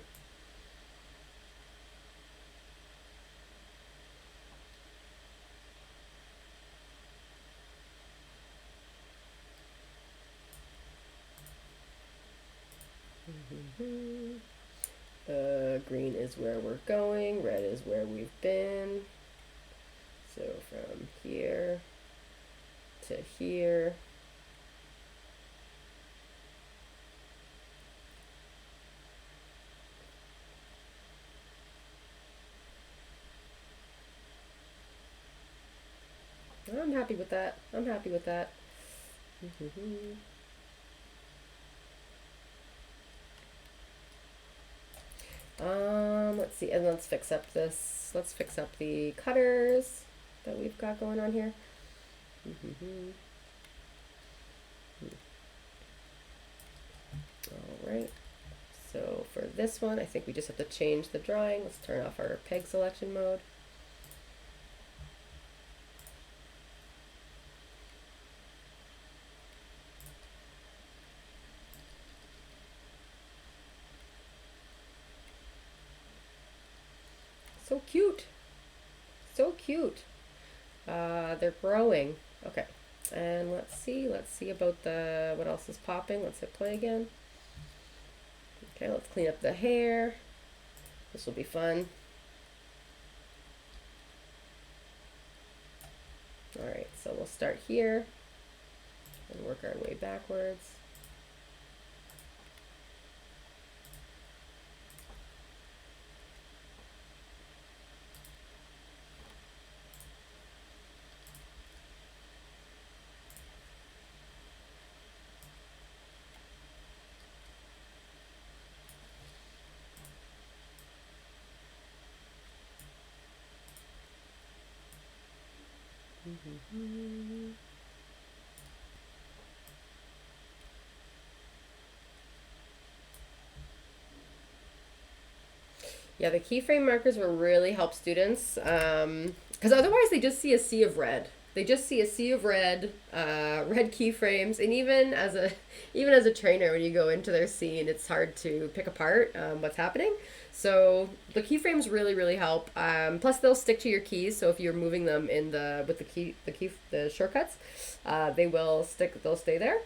Green is where we're going. Red is where we've been. So from here to here. I'm happy with that. I'm happy with that. Let's see, and let's fix up this. Let's fix up the cutters that we've got going on here. All right. So for this one, I think we just have to change the drawing. Let's turn off our peg selection mode. So cute. So cute. They're growing. Okay. And let's see about the, what else is popping. Let's hit play again. Okay, let's clean up the hair. This will be fun. All right, so we'll start here and work our way backwards. Yeah, the keyframe markers will really help students, because otherwise they just see a sea of red. They just see a sea of red, red keyframes, and even as a trainer, when you go into their scene, it's hard to pick apart what's happening. So the keyframes really help. Plus, they'll stick to your keys. So if you're moving them in the shortcuts, they will stick. They'll stay there,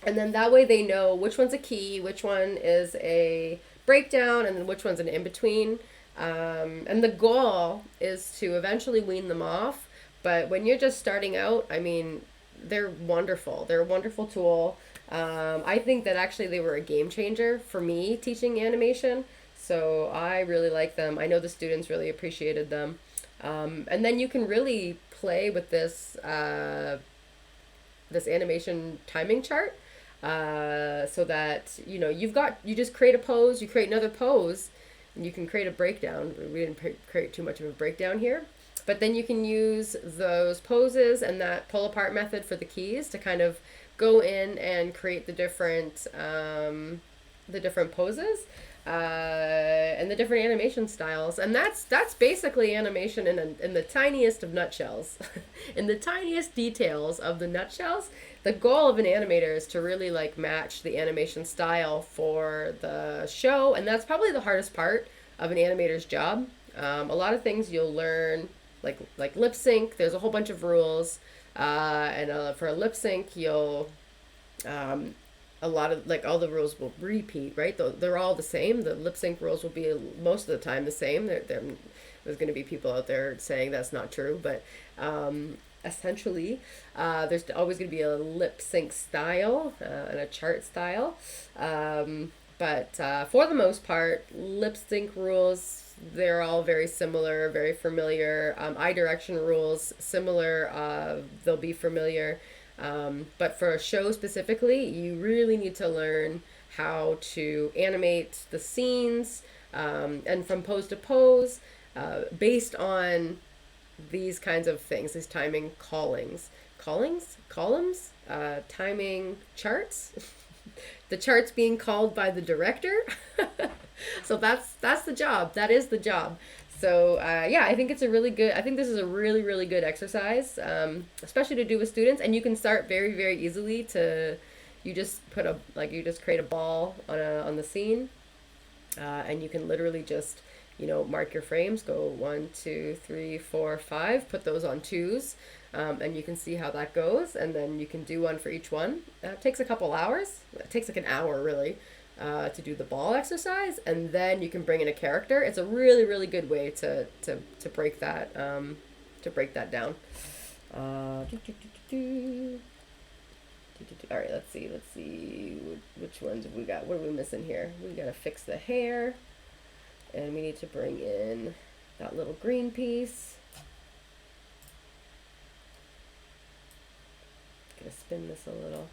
and then that way they know which one's a key, which one is a breakdown, and then which one's an in between. And the goal is to eventually wean them off. But when you're just starting out, I mean, they're wonderful. They're a wonderful tool. I think that actually they were a game changer for me teaching animation. So I really like them. I know the students really appreciated them. And then you can really play with this this animation timing chart, so that you just create a pose, you create another pose, and you can create a breakdown. We didn't create too much of a breakdown here. But then you can use those poses and that pull apart method for the keys to kind of go in and create the different poses and the different animation styles. And that's basically animation in the tiniest of nutshells, in the tiniest details of the nutshells. The goal of an animator is to really like match the animation style for the show, and that's probably the hardest part of an animator's job. A lot of things you'll learn. Like lip sync, there's a whole bunch of rules, and for a lip sync, you'll a lot of all the rules will repeat, right? They're all the same. The lip sync rules will be most of the time the same. There's going to be people out there saying that's not true, but essentially, there's always going to be a lip sync style and a chart style, but for the most part, lip sync rules, they're all very similar, very familiar. Eye direction rules, similar, they'll be familiar. But for a show specifically, you really need to learn how to animate the scenes, and from pose to pose, based on these kinds of things, these timing columns, timing charts, the charts being called by the director. So that's the job. That is the job. So yeah, I think this is a really good exercise, especially to do with students. And you can start very easily to you just put a, like, you just create a ball on the scene, and you can literally just, you know, mark your frames, go 1, 2, 3, 4, 5, put those on 2s, and you can see how that goes, and then you can do one for each one. It takes a couple hours. It takes like an hour, really, to do the ball exercise, and then you can bring in a character. It's a really, really good way to break that down. All right, let's see which ones have we got. What are we missing here? We gotta fix the hair, and we need to bring in that little green piece. Gonna spin this a little.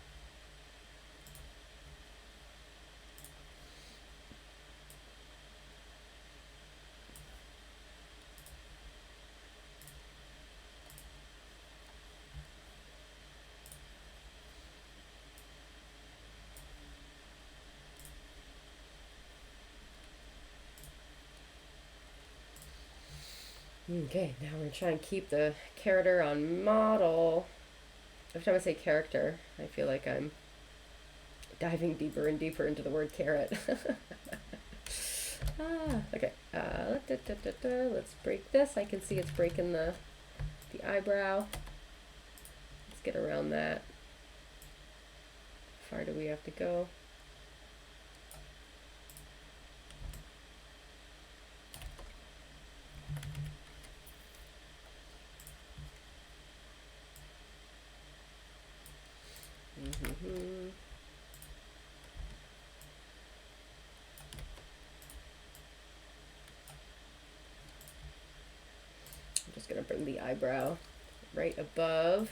Okay, now we're going to try and keep the character on model. Every time I say character, I feel like I'm diving deeper and deeper into the word carrot. Okay, let's break this. I can see it's breaking the eyebrow. Let's get around that. How far do we have to go? I'm just going to bring the eyebrow right above.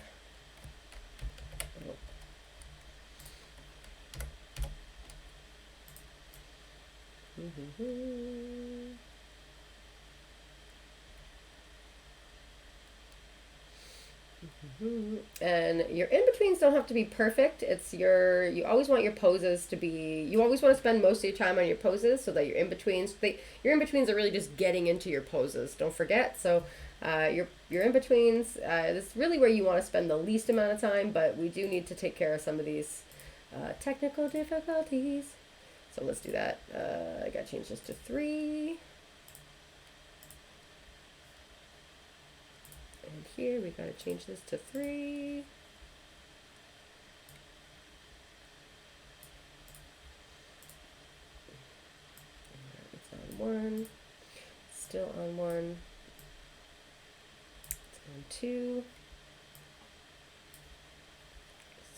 And your in-betweens don't have to be perfect. It's you always want your poses to be, you always want to spend most of your time on your poses so that your in-betweens, are really just getting into your poses. Don't forget. So your in-betweens, this is really where you want to spend the least amount of time, but we do need to take care of some of these technical difficulties. So let's do that. I gotta change this to 3. And here we gotta change this to 3. It's on 1. Still on 1. It's on 2.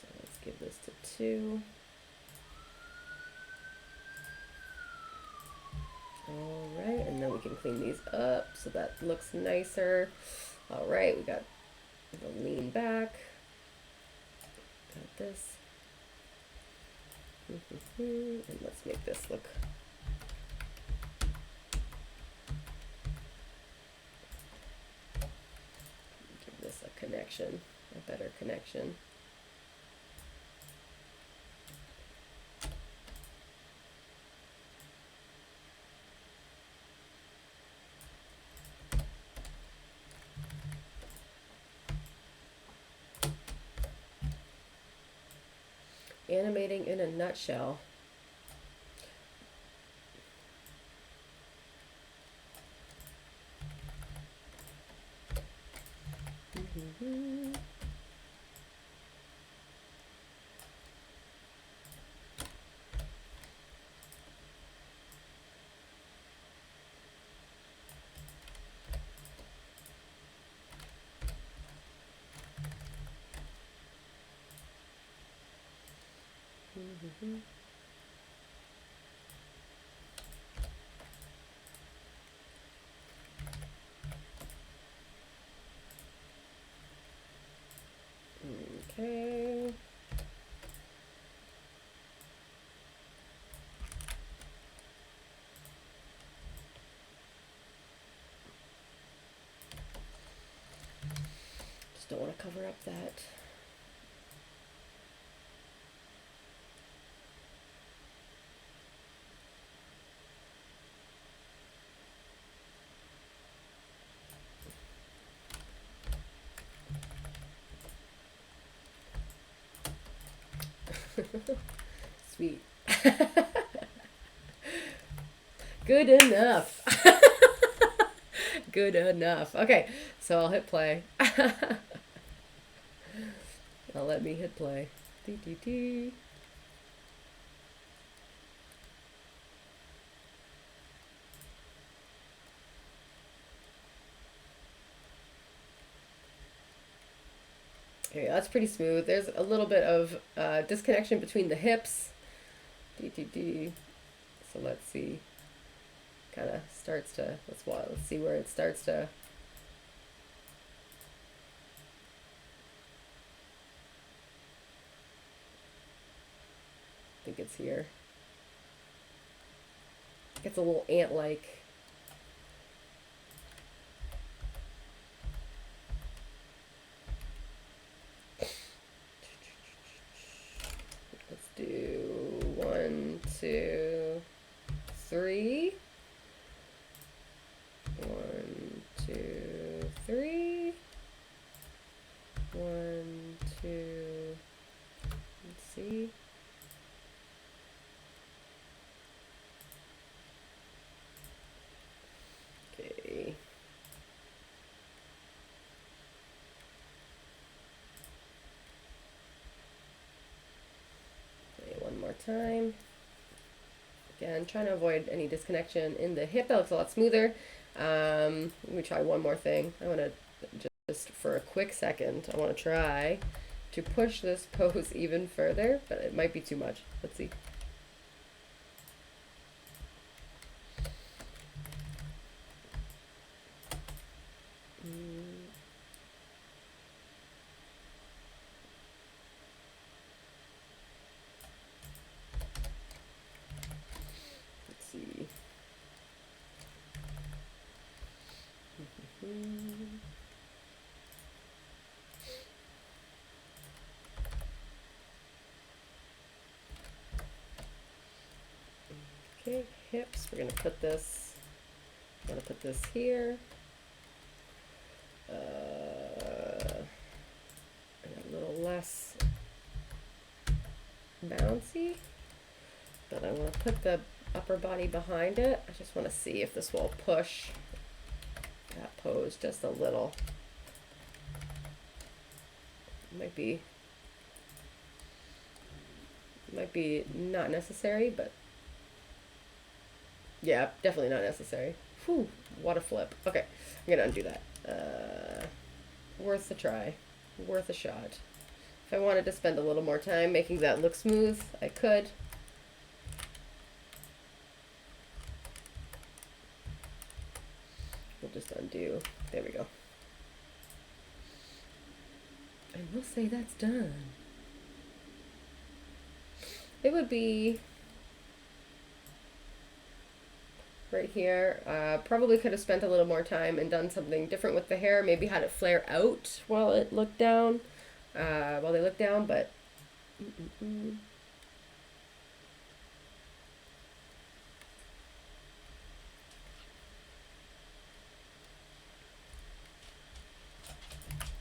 So let's give this to 2. All right, and then we can clean these up so that looks nicer. All right, we got the lean back. Got this. And let's make this look. Give this a connection, a better connection. Animating in a nutshell. Okay. Just don't want to cover up that. Sweet. Good enough. Good enough. Okay, so I'll hit play. Now let me hit play. Dee, dee, dee. Okay, that's pretty smooth. There's a little bit of disconnection between the hips. Dee, dee, dee. So let's see. Kind of starts to, let's see where it starts to. I think it's here. It's a little ant-like. Let's do 1, 2, 3. 1, 2, 3. 1, 2. Let's see. Okay. Okay, one more time. Again, trying to avoid any disconnection in the hip. That looks a lot smoother. Let me try one more thing. I want to just for a quick second, I want to try to push this pose even further, but it might be too much. Let's see. Let's see. Okay, hips. We're gonna put this. I'm gonna put this here. A little less bouncy, but I want to put the upper body behind it. I just want to see if this will push that pose just a little. Might be not necessary, but yeah, definitely not necessary. Whew, what a flip. Okay, I'm gonna undo that. Worth a try, worth a shot. If I wanted to spend a little more time making that look smooth, I could. We'll just undo. There we go. And we'll say that's done. It would be right here. Probably could have spent a little more time and done something different with the hair. Maybe had it flare out while it looked down, while they looked down, but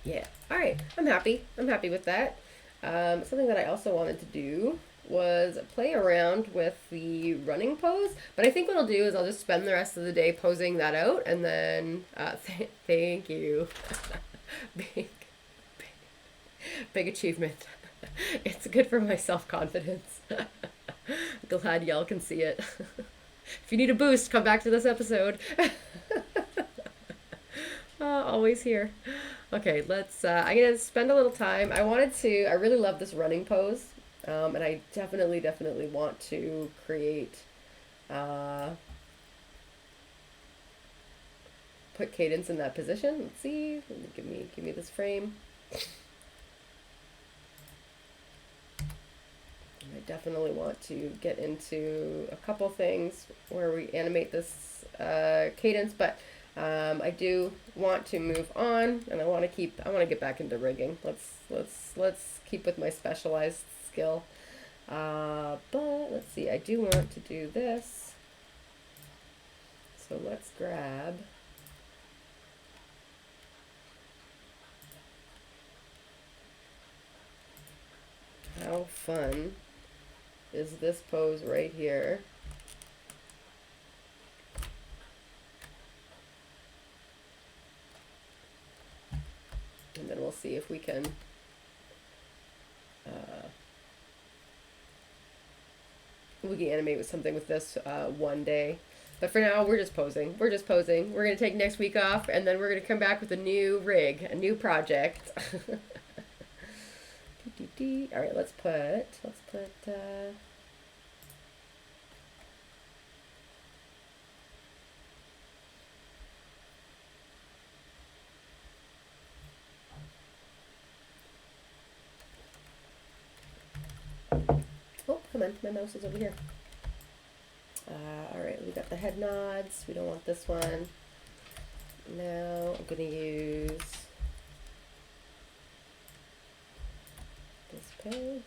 yeah. All right. I'm happy. I'm happy with that. Something that I also wanted to do was play around with the running pose, but I think what I'll do is I'll just spend the rest of the day posing that out, and then thank you. big achievement. It's good for my self-confidence. Glad y'all can see it. If you need a boost, come back to this episode. Always here. Okay, let's, I'm gonna spend a little time. I really love this running pose. And I definitely want to create, put Kadence in that position. Let's see, give me this frame. I definitely want to get into a couple things where we animate this Kadence, but I do want to move on, and I want to get back into rigging. Let's keep with my specialized skill. But let's see, I do want to do this. So let's grab how fun is this pose right here. And then we'll see if we can animate with something with this one day. But for now, we're just posing. We're just posing. We're going to take next week off, and then we're going to come back with a new rig, a new project. All right, let's put, oh, come on, my mouse is over here. All right, we got the head nods. We don't want this one. Now I'm going to use this peg.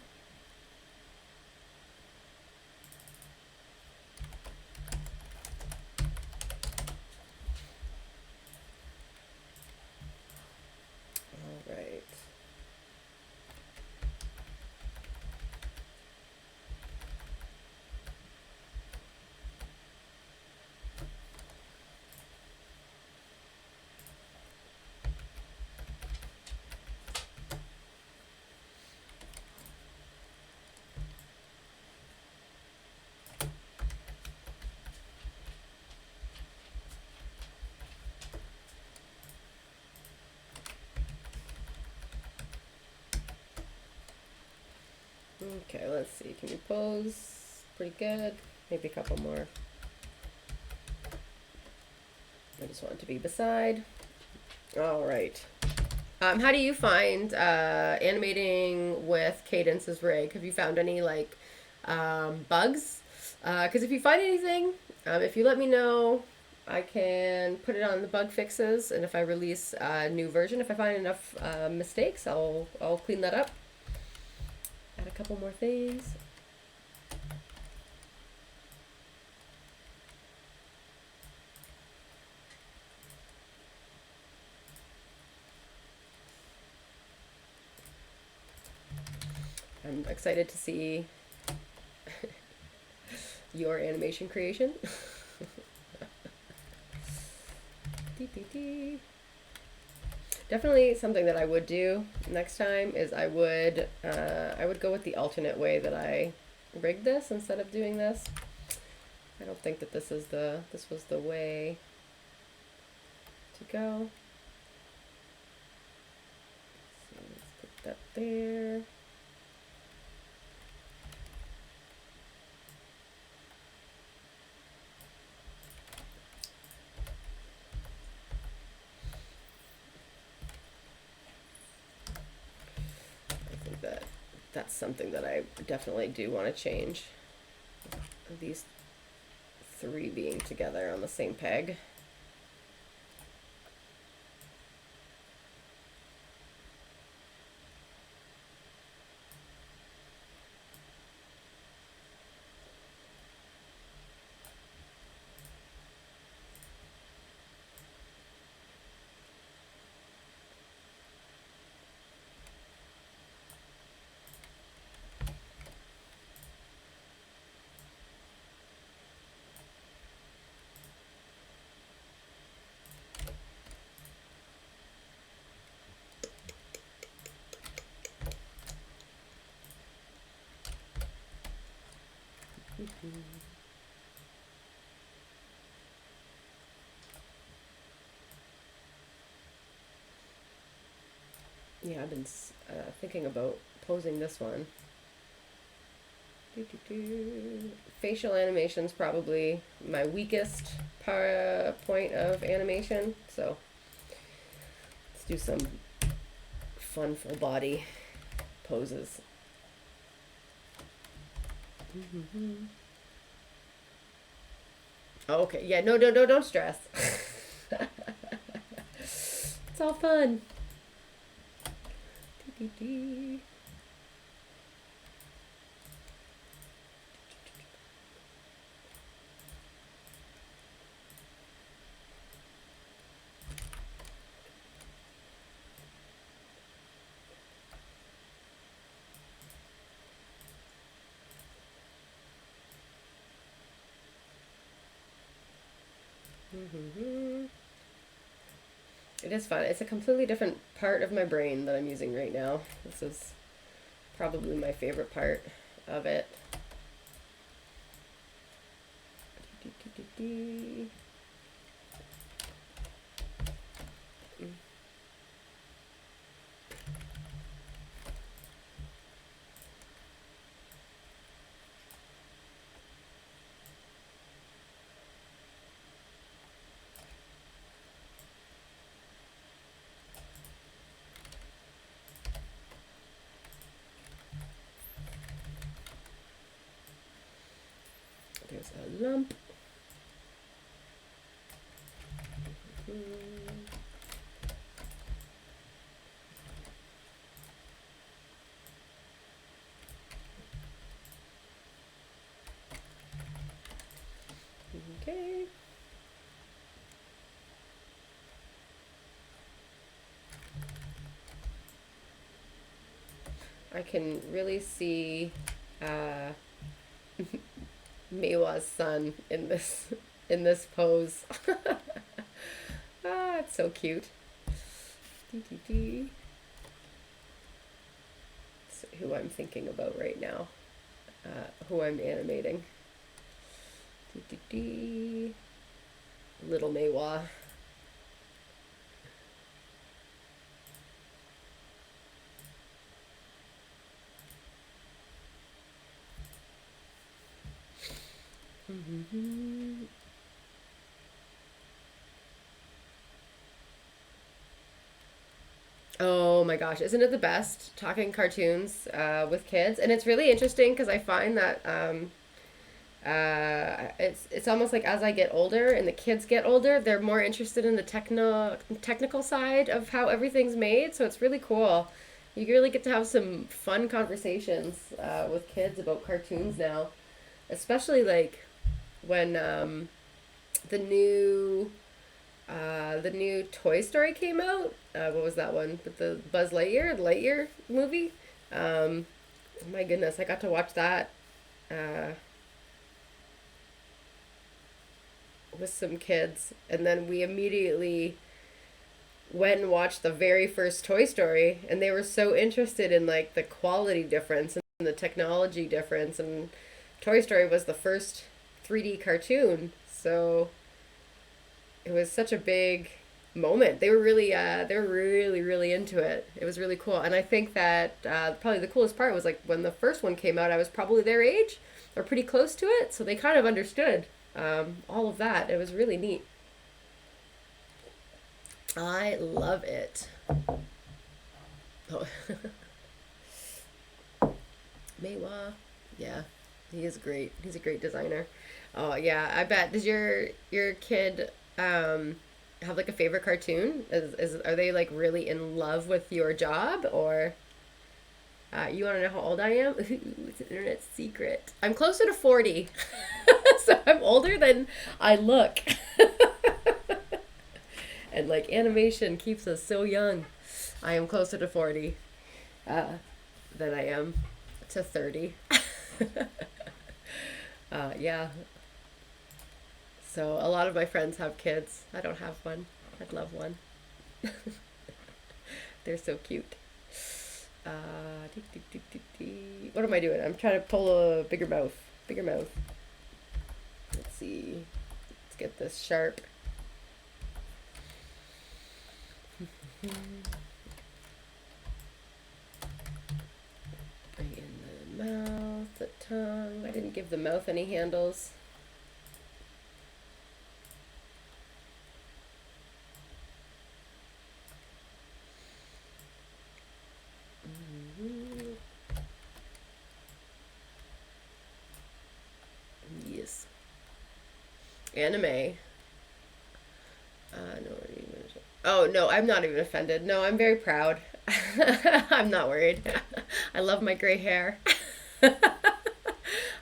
All right. Okay, let's see. Can we pose? Pretty good. Maybe a couple more. I just want it to be beside. All right. How do you find animating with Cadence's rig? Have you found any like bugs? Because if you find anything, if you let me know, I can put it on the bug fixes, and if I release a new version, if I find enough mistakes, I'll clean that up. Add a couple more things. I'm excited to see your animation creation. Definitely something that I would do next time is I would go with the alternate way that I rigged this instead of doing this. I don't think that this was the way to go. So let's put that there. That's something that I definitely do want to change. These three being together on the same peg. Yeah, I've been thinking about posing this one. Facial animation's probably my weakest point of animation, so let's do some fun full body poses. Okay, yeah, no, don't stress. It's all fun. It is fun. It's a completely different part of my brain that I'm using right now. This is probably my favorite part of it. There's a lump. Okay. I can really see Maywa's son in this pose. Ah, it's so cute. That's who I'm thinking about right now. Who I'm animating. Little Maywa. Oh my gosh, isn't it the best talking cartoons with kids? And it's really interesting because I find that it's almost like as I get older and the kids get older, they're more interested in the technical side of how everything's made. So it's really cool. You really get to have some fun conversations with kids about cartoons now, especially like when the new the new Toy Story came out. What was that one? With the Lightyear movie. Oh my goodness, I got to watch that with some kids, and then we immediately went and watched the very first Toy Story, and they were so interested in like the quality difference and the technology difference, and Toy Story was the first 3D cartoon, so it was such a big moment. They were really into it. It was really cool, and I think that probably the coolest part was like when the first one came out, I was probably their age or pretty close to it, so they kind of understood all of that. It was really neat. I love it. Oh. Maywa. Yeah, he is great. He's a great designer. Oh yeah, I bet. Does your kid have like a favorite cartoon? Is are they like really in love with your job, or you want to know how old I am? Ooh, it's an internet secret. I'm closer to 40. So I'm older than I look. And like animation keeps us so young. I am closer to 40 than I am to 30. Yeah. So a lot of my friends have kids. I don't have one. I'd love one. They're so cute. What am I doing? I'm trying to pull a bigger mouth. Bigger mouth. Let's see. Let's get this sharp. Bring in the mouth, the tongue. I didn't give the mouth any handles. Yes. Anime. No. Oh no, I'm not even offended. No, I'm very proud. I'm not worried. I love my gray hair.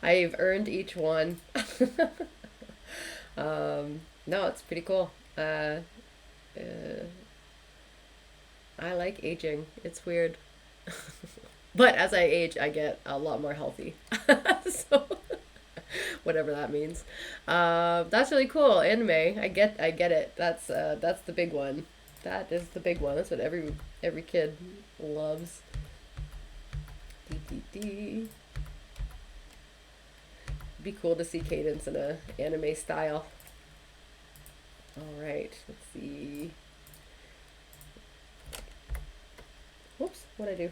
I've earned each one. No, it's pretty cool. I like aging. It's weird. But as I age, I get a lot more healthy. So whatever that means. That's really cool. Anime. I get it. That's the big one. That is the big one. That's what every kid loves. Dee. Be cool to see Kadence in a anime style. All right, let's see. Whoops, what'd I do?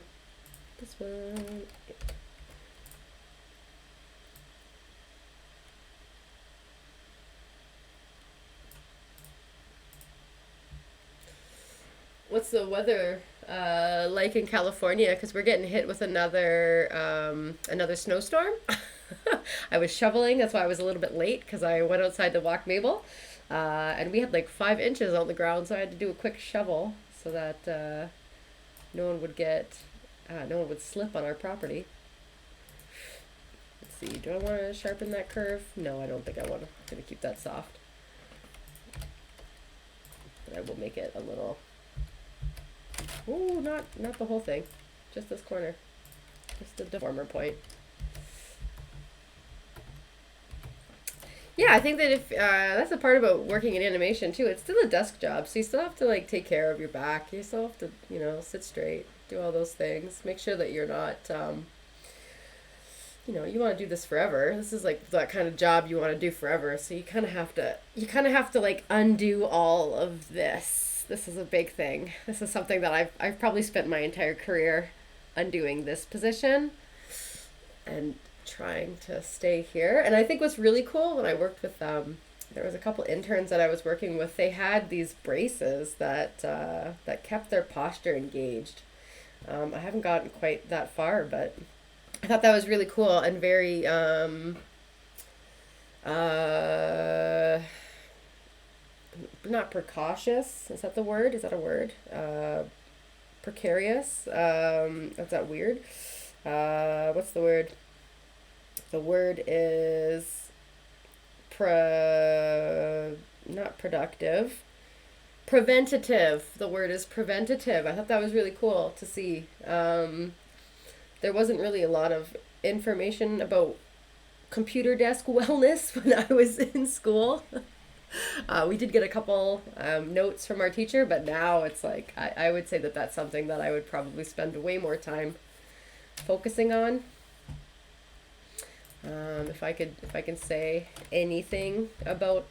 This one. What's the weather like in California? Because we're getting hit with another snowstorm. I was shoveling, that's why I was a little bit late because I went outside to walk Maybel, and we had like 5 inches on the ground, so I had to do a quick shovel so that no one would no one would slip on our property. Let's see. Do I want to sharpen that curve? No, I don't think I want to. I'm gonna keep that soft, but I will make it a little. Ooh, not the whole thing, just this corner, just the deformer point. Yeah, I think that if that's the part about working in animation too. It's still a desk job, so you still have to like take care of your back. You still have to, sit straight, do all those things. Make sure that you're not, you want to do this forever. This is like that kind of job you want to do forever. So you kind of have to like undo all of this. This is a big thing. This is something that I've probably spent my entire career undoing this position and trying to stay here. And I think what's really cool when I worked with there was a couple interns that I was working with. They had these braces that kept their posture engaged. I haven't gotten quite that far, but I thought that was really cool and very not precautious. Is that the word? Is that a word? Precarious. That's that weird. What's the word? The word is not productive. Preventative. The word is preventative. I thought that was really cool to see. There wasn't really a lot of information about computer desk wellness when I was in school. We did get a couple notes from our teacher, but now it's like I would say that that's something that I would probably spend way more time focusing on. If I can say anything about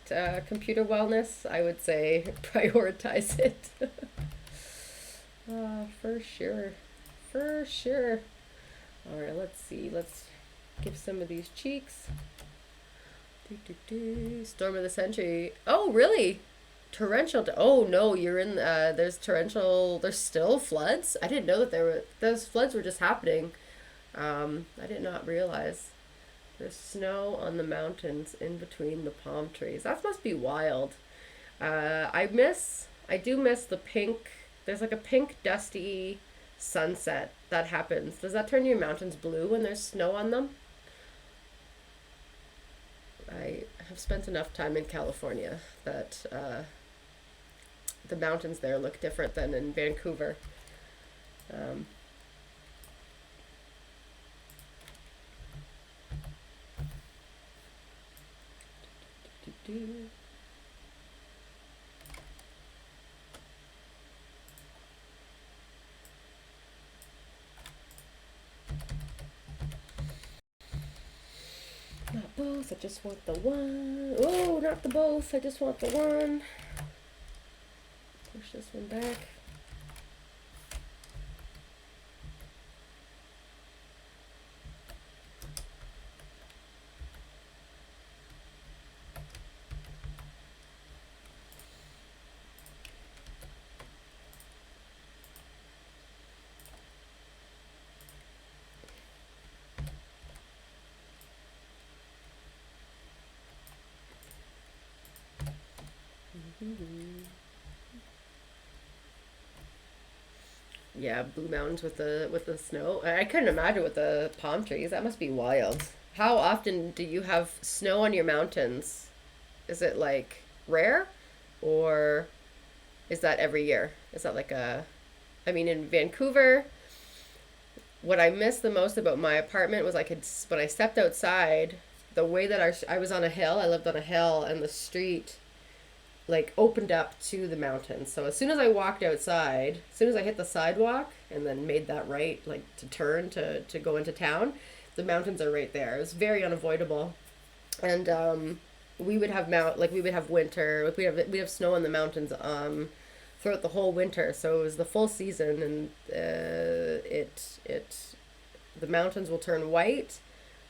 computer wellness, I would say prioritize it. For sure. All right, let's see. Let's give some of these cheeks. Storm of the century. Oh, really? Torrential. Oh no, you're in. There's torrential. There's still floods. I didn't know that those floods were just happening. I did not realize. There's snow on the mountains in between the palm trees. That must be wild. I do miss the pink. There's like a pink dusty sunset that happens. Does that turn your mountains blue when there's snow on them? I have spent enough time in California that the mountains there look different than in Vancouver. Not both, I just want the one. Oh, not the both, I just want the one. Push this one back. Yeah, Blue Mountains with the snow. I couldn't imagine with the palm trees. That must be wild. How often do you have snow on your mountains? Is it like rare, or is that every year? Is that like I mean, in Vancouver, what I missed the most about my apartment was when I stepped outside, the way that I was on a hill, I lived on a hill, and the street like opened up to the mountains. So as soon as I walked outside, as soon as I hit the sidewalk and then made that right, like to turn to go into town, the mountains are right there. It was very unavoidable. And we would have we would have winter, like we have snow in the mountains throughout the whole winter. So it was the full season, and the mountains will turn white.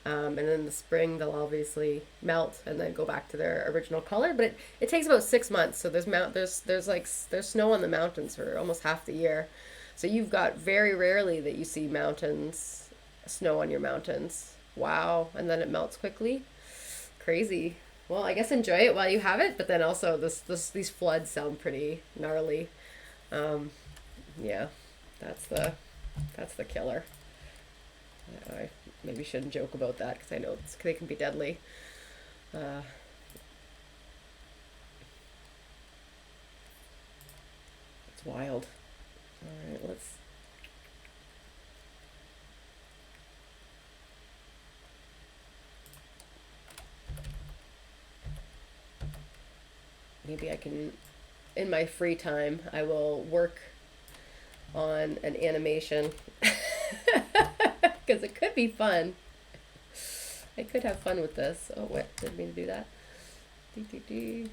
And in the spring, they'll obviously melt and then go back to their original color. But it takes about 6 months. So there's snow on the mountains for almost half the year. So you've got very rarely that you see snow on your mountains. Wow. And then it melts quickly. Crazy. Well, I guess enjoy it while you have it. But then also these floods sound pretty gnarly. Yeah, that's the killer. I maybe shouldn't joke about that because I know they can be deadly. It's wild. All right, maybe I can, in my free time, I will work on an animation. Because it could be fun. I could have fun with this. Oh, what? Didn't mean to do that. Dee.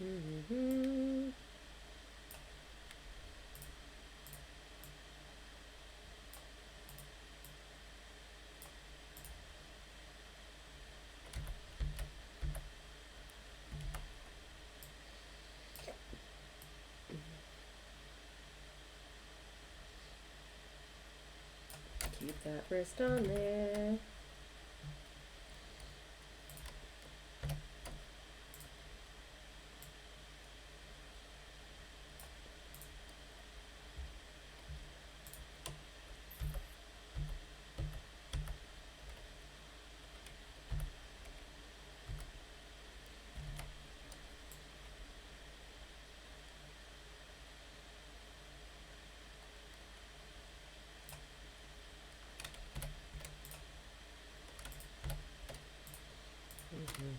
Mm-hmm. Keep that wrist on there.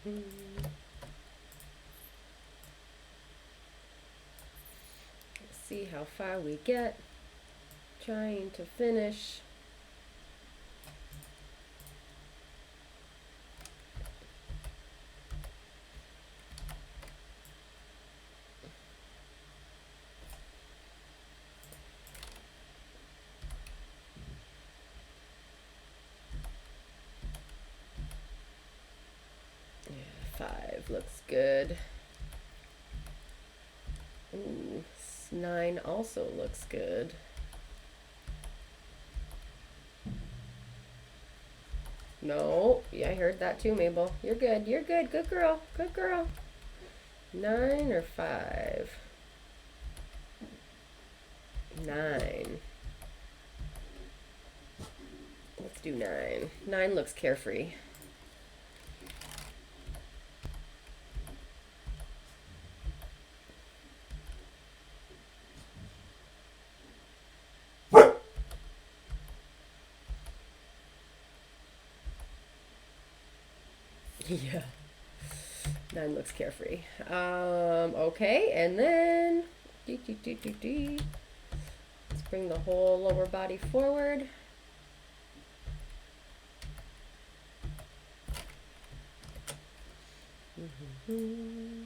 Mm-hmm. Let's see how far we get. Trying to finish. Yeah, 5 looks good. Ooh, 9 also looks good. No, yeah, I heard that too, Maybel. You're good. You're good. Good girl. Good girl. 9 or 5? 9. Let's do 9. 9 looks carefree. Yeah. 9 looks carefree. Okay, and then let's bring the whole lower body forward. Mm-hmm.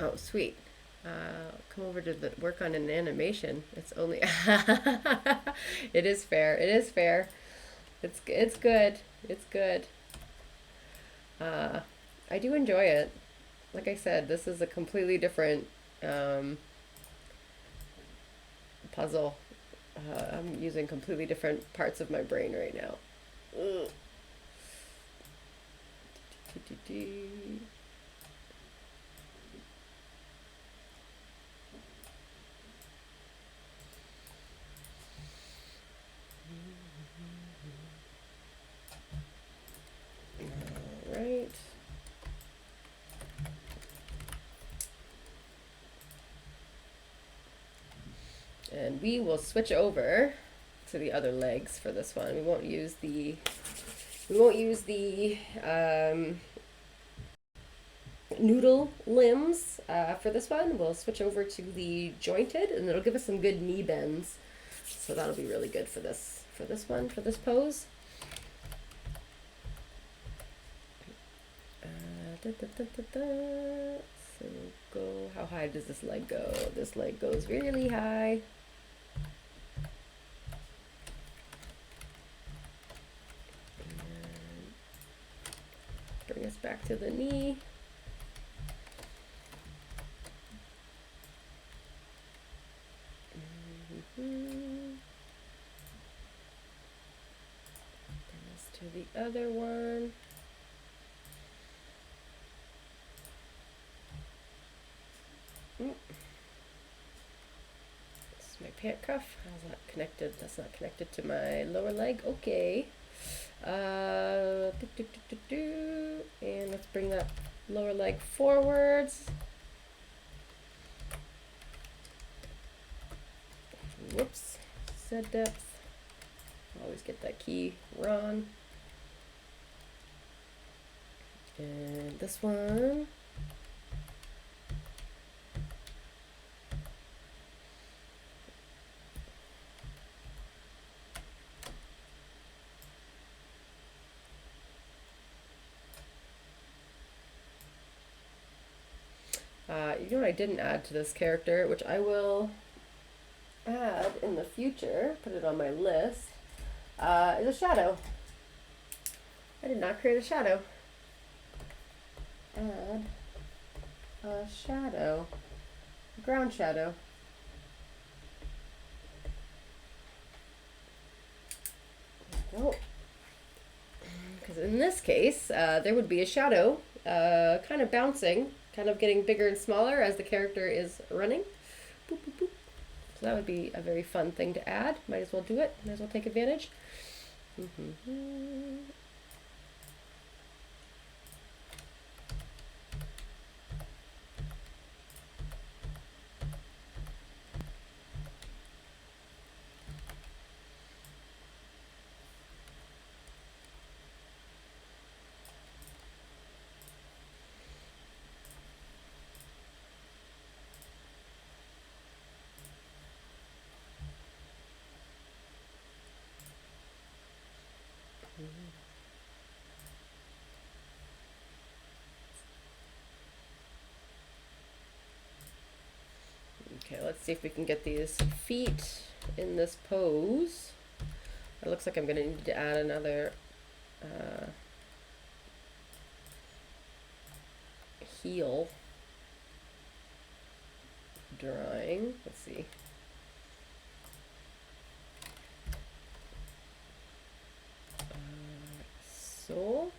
Oh, sweet. Come over to the work on an animation. It's only it is fair. It is fair. It's good. It's good. I do enjoy it. Like I said, this is a completely different puzzle. I'm using completely different parts of my brain right now. Ugh. Right. And we will switch over to the other legs for this one. We won't use the noodle limbs for this one. We'll switch over to the jointed, and it'll give us some good knee bends. So that'll be really good for this one, for this pose. So go, how high does this leg go? This leg goes really high. And bring us back to the knee. Bring us to the other one. This is my pant cuff. How's that connected? That's not connected to my lower leg. Okay. And let's bring that lower leg forwards. Whoops. Set depth. Always get that key wrong. And this one. You know what I didn't add to this character, which I will add in the future, put it on my list, is a shadow. I did not create a shadow. Add a shadow, a ground shadow. Because in this case, there would be a shadow kind of bouncing, kind of getting bigger and smaller as the character is running. Boop, boop, boop. So that would be a very fun thing to add. Might as well do it. Might as well take advantage. Okay, let's see if we can get these feet in this pose. It looks like I'm going to need to add another heel drawing. Let's see. Sole.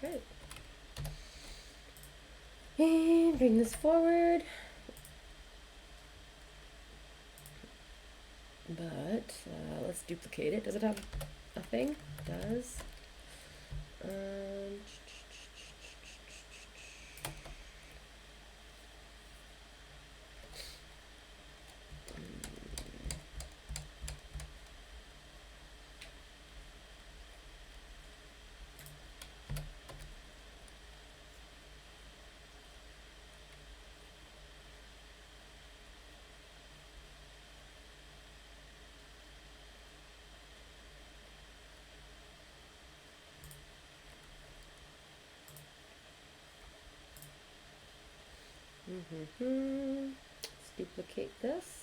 Okay. And bring this forward. But let's duplicate it. Does it have a thing? It does. Um, Let's duplicate this.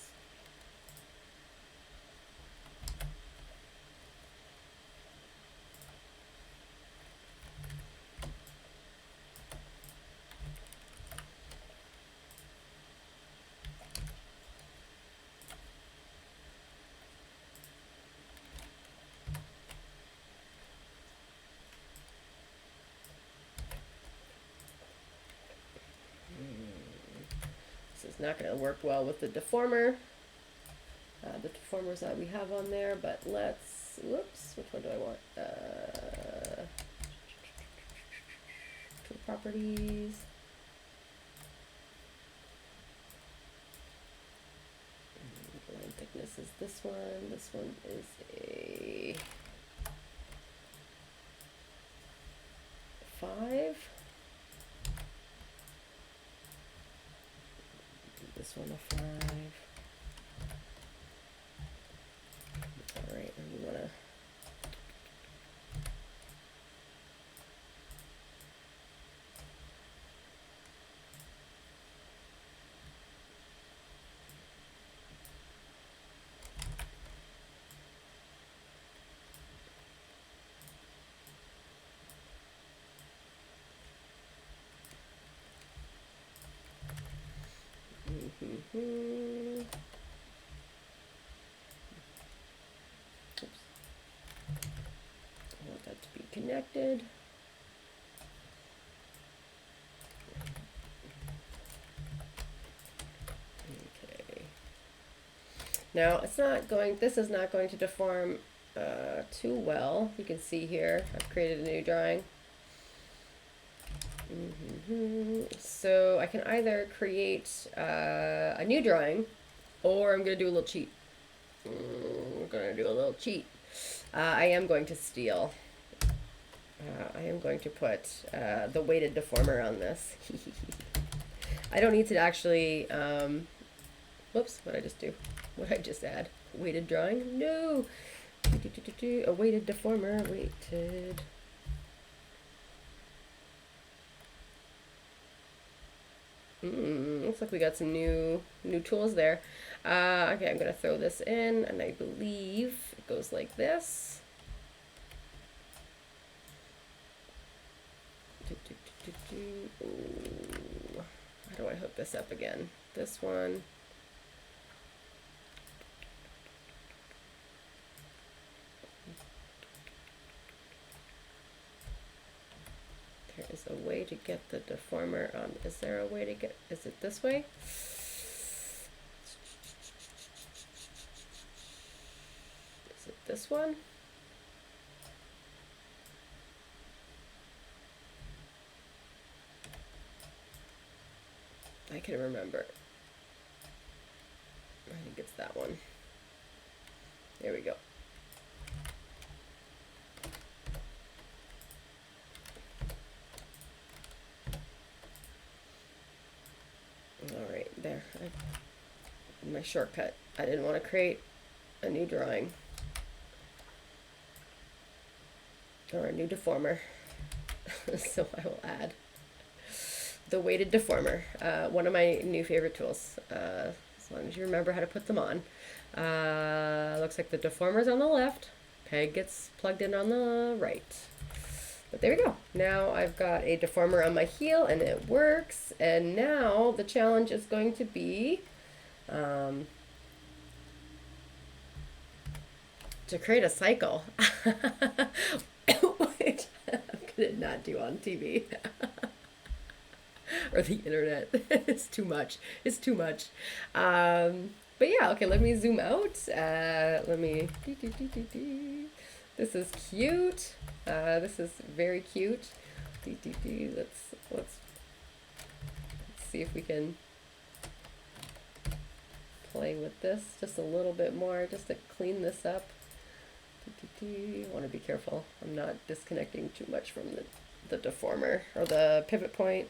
This is not going to work well with the deformer. The deformers that we have on there, but let's, whoops, which one do I want? Tool properties. Line thickness is this one. This one is a 5. This one a 5. All right, and we want to Oops. I want that to be connected. Okay. Now it's not going, this is not going to deform too well. You can see here, I've created a new drawing. So I can either create a new drawing, or I'm going to do a little cheat. I'm going to do a little cheat. I am going to steal. I am going to put the weighted deformer on this. I don't need to actually, whoops, what did I just do? What did I just add? Weighted drawing? No! A weighted deformer, weighted. Looks like we got some new tools there. Okay, I'm gonna throw this in, and I believe it goes like this. Ooh. How do I hook this up again? This one. There is a way to get the deformer on. Is there a way to get, is it this way? Is it this one? I can remember. I think it's that one. There we go. All right, there. My shortcut. I didn't want to create a new drawing or a new deformer, so I will add the weighted deformer, one of my new favorite tools, as long as you remember how to put them on. Looks like the deformer's on the left, peg gets plugged in on the right. But there we go. Now I've got a deformer on my heel and it works. And now the challenge is going to be to create a cycle, which I'm gonna not do on TV. Or the internet. It's too much. It's too much. But yeah, okay, let me zoom out. Let me This is cute. This is very cute. Let's see if we can play with this just a little bit more, just to clean this up. I want to be careful. I'm not disconnecting too much from the deformer or the pivot point.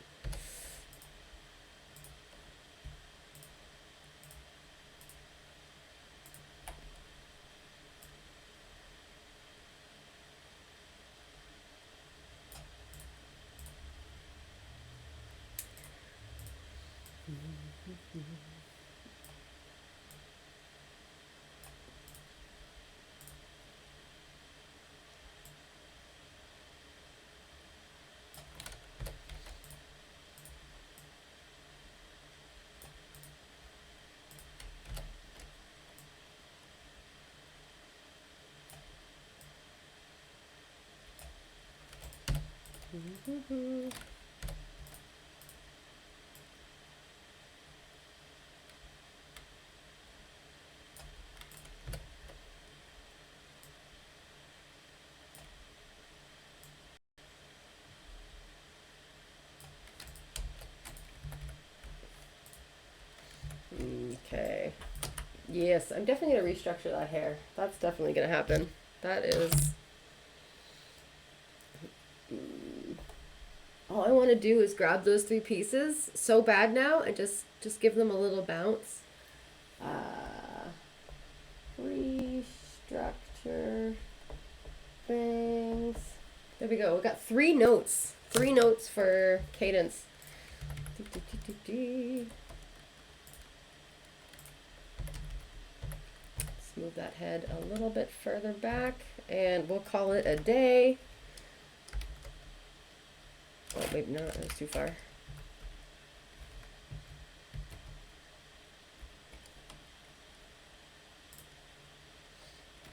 Okay. Yes, I'm definitely going to restructure that hair. That's definitely going to happen. That is... all I want to do is grab those 3 pieces so bad now and just give them a little bounce. Restructure things. There we go. We got 3 notes. 3 notes for Kadence. Let's move that head a little bit further back and we'll call it a day. Oh, maybe not. That was too far.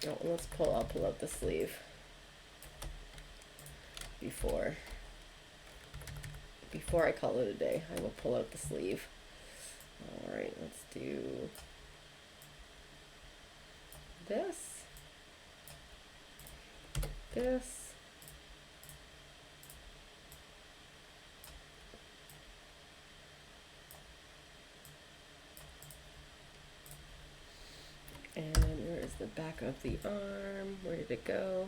Oh, let's I'll pull out the sleeve before I call it a day. I will pull out the sleeve. All right, let's do this, and where is the back of the arm? Where did it go?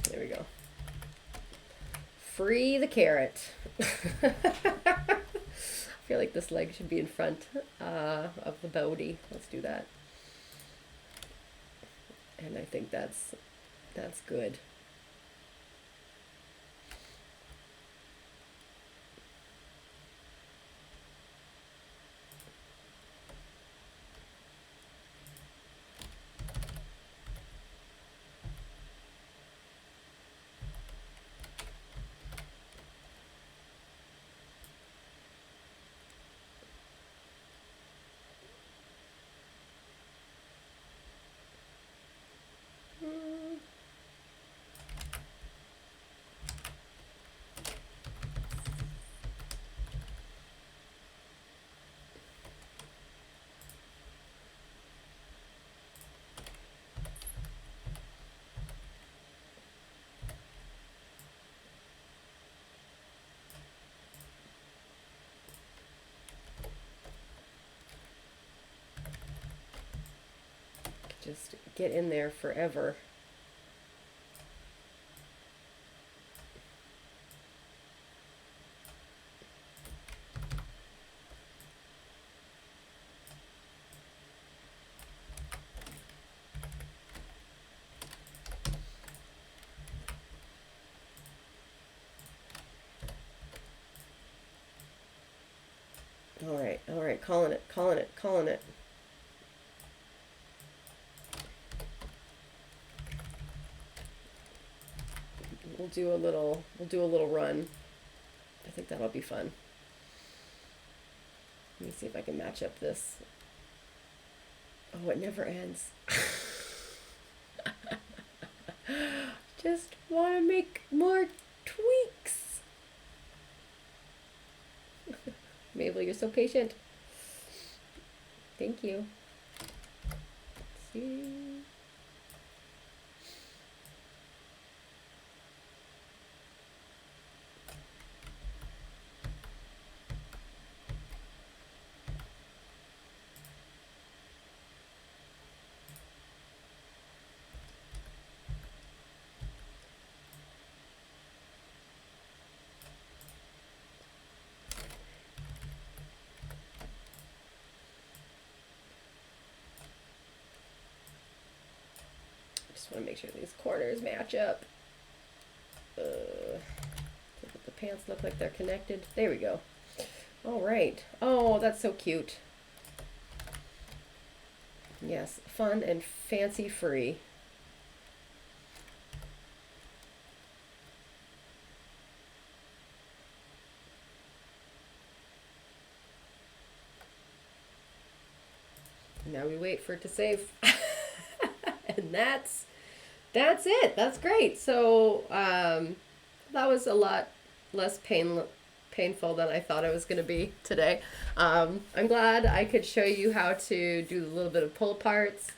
There we go. Free the carrot. I feel like this leg should be in front of the body. Let's do that. And I think that's good. Just get in there forever. All right, calling it. we'll do a little run. I think that'll be fun. Let me see if I can match up this. Oh, it never ends. Just want to make more tweaks. Maybel, you're so patient. Thank you. Let's see. Just want to make sure these corners match up. So that the pants look like they're connected. There we go. All right. Oh, that's so cute. Yes, fun and fancy free. Now we wait for it to save. And that's it. That's great. So that was a lot less painful than I thought it was going to be today. I'm glad I could show you how to do a little bit of pull aparts.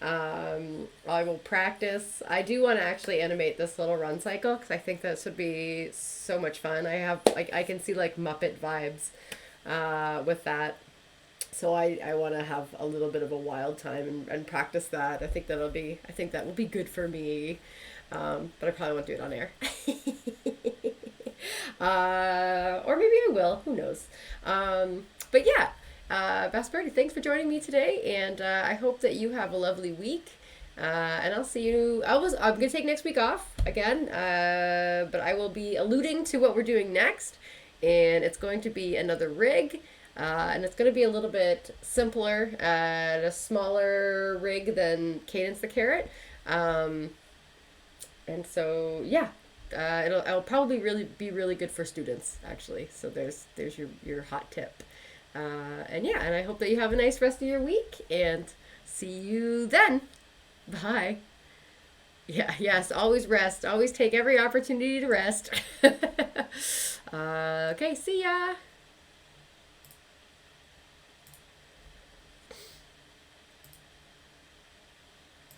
I will practice. I do want to actually animate this little run cycle because I think this would be so much fun. I can see like Muppet vibes with that. So I want to have a little bit of a wild time and practice that. I think that will be good for me. But I probably won't do it on air. Or maybe I will. Who knows? But yeah, Best Birdie, thanks for joining me today, and I hope that you have a lovely week. And I'll see you. I'm gonna take next week off again, but I will be alluding to what we're doing next, and it's going to be another rig. And it's going to be a little bit simpler and a smaller rig than Kadence the Carrot. And so, yeah, it'll probably be really good for students, actually. So there's your hot tip. And yeah, and I hope that you have a nice rest of your week, and see you then. Bye. Yeah, yes, always rest. Always take every opportunity to rest. Okay, see ya.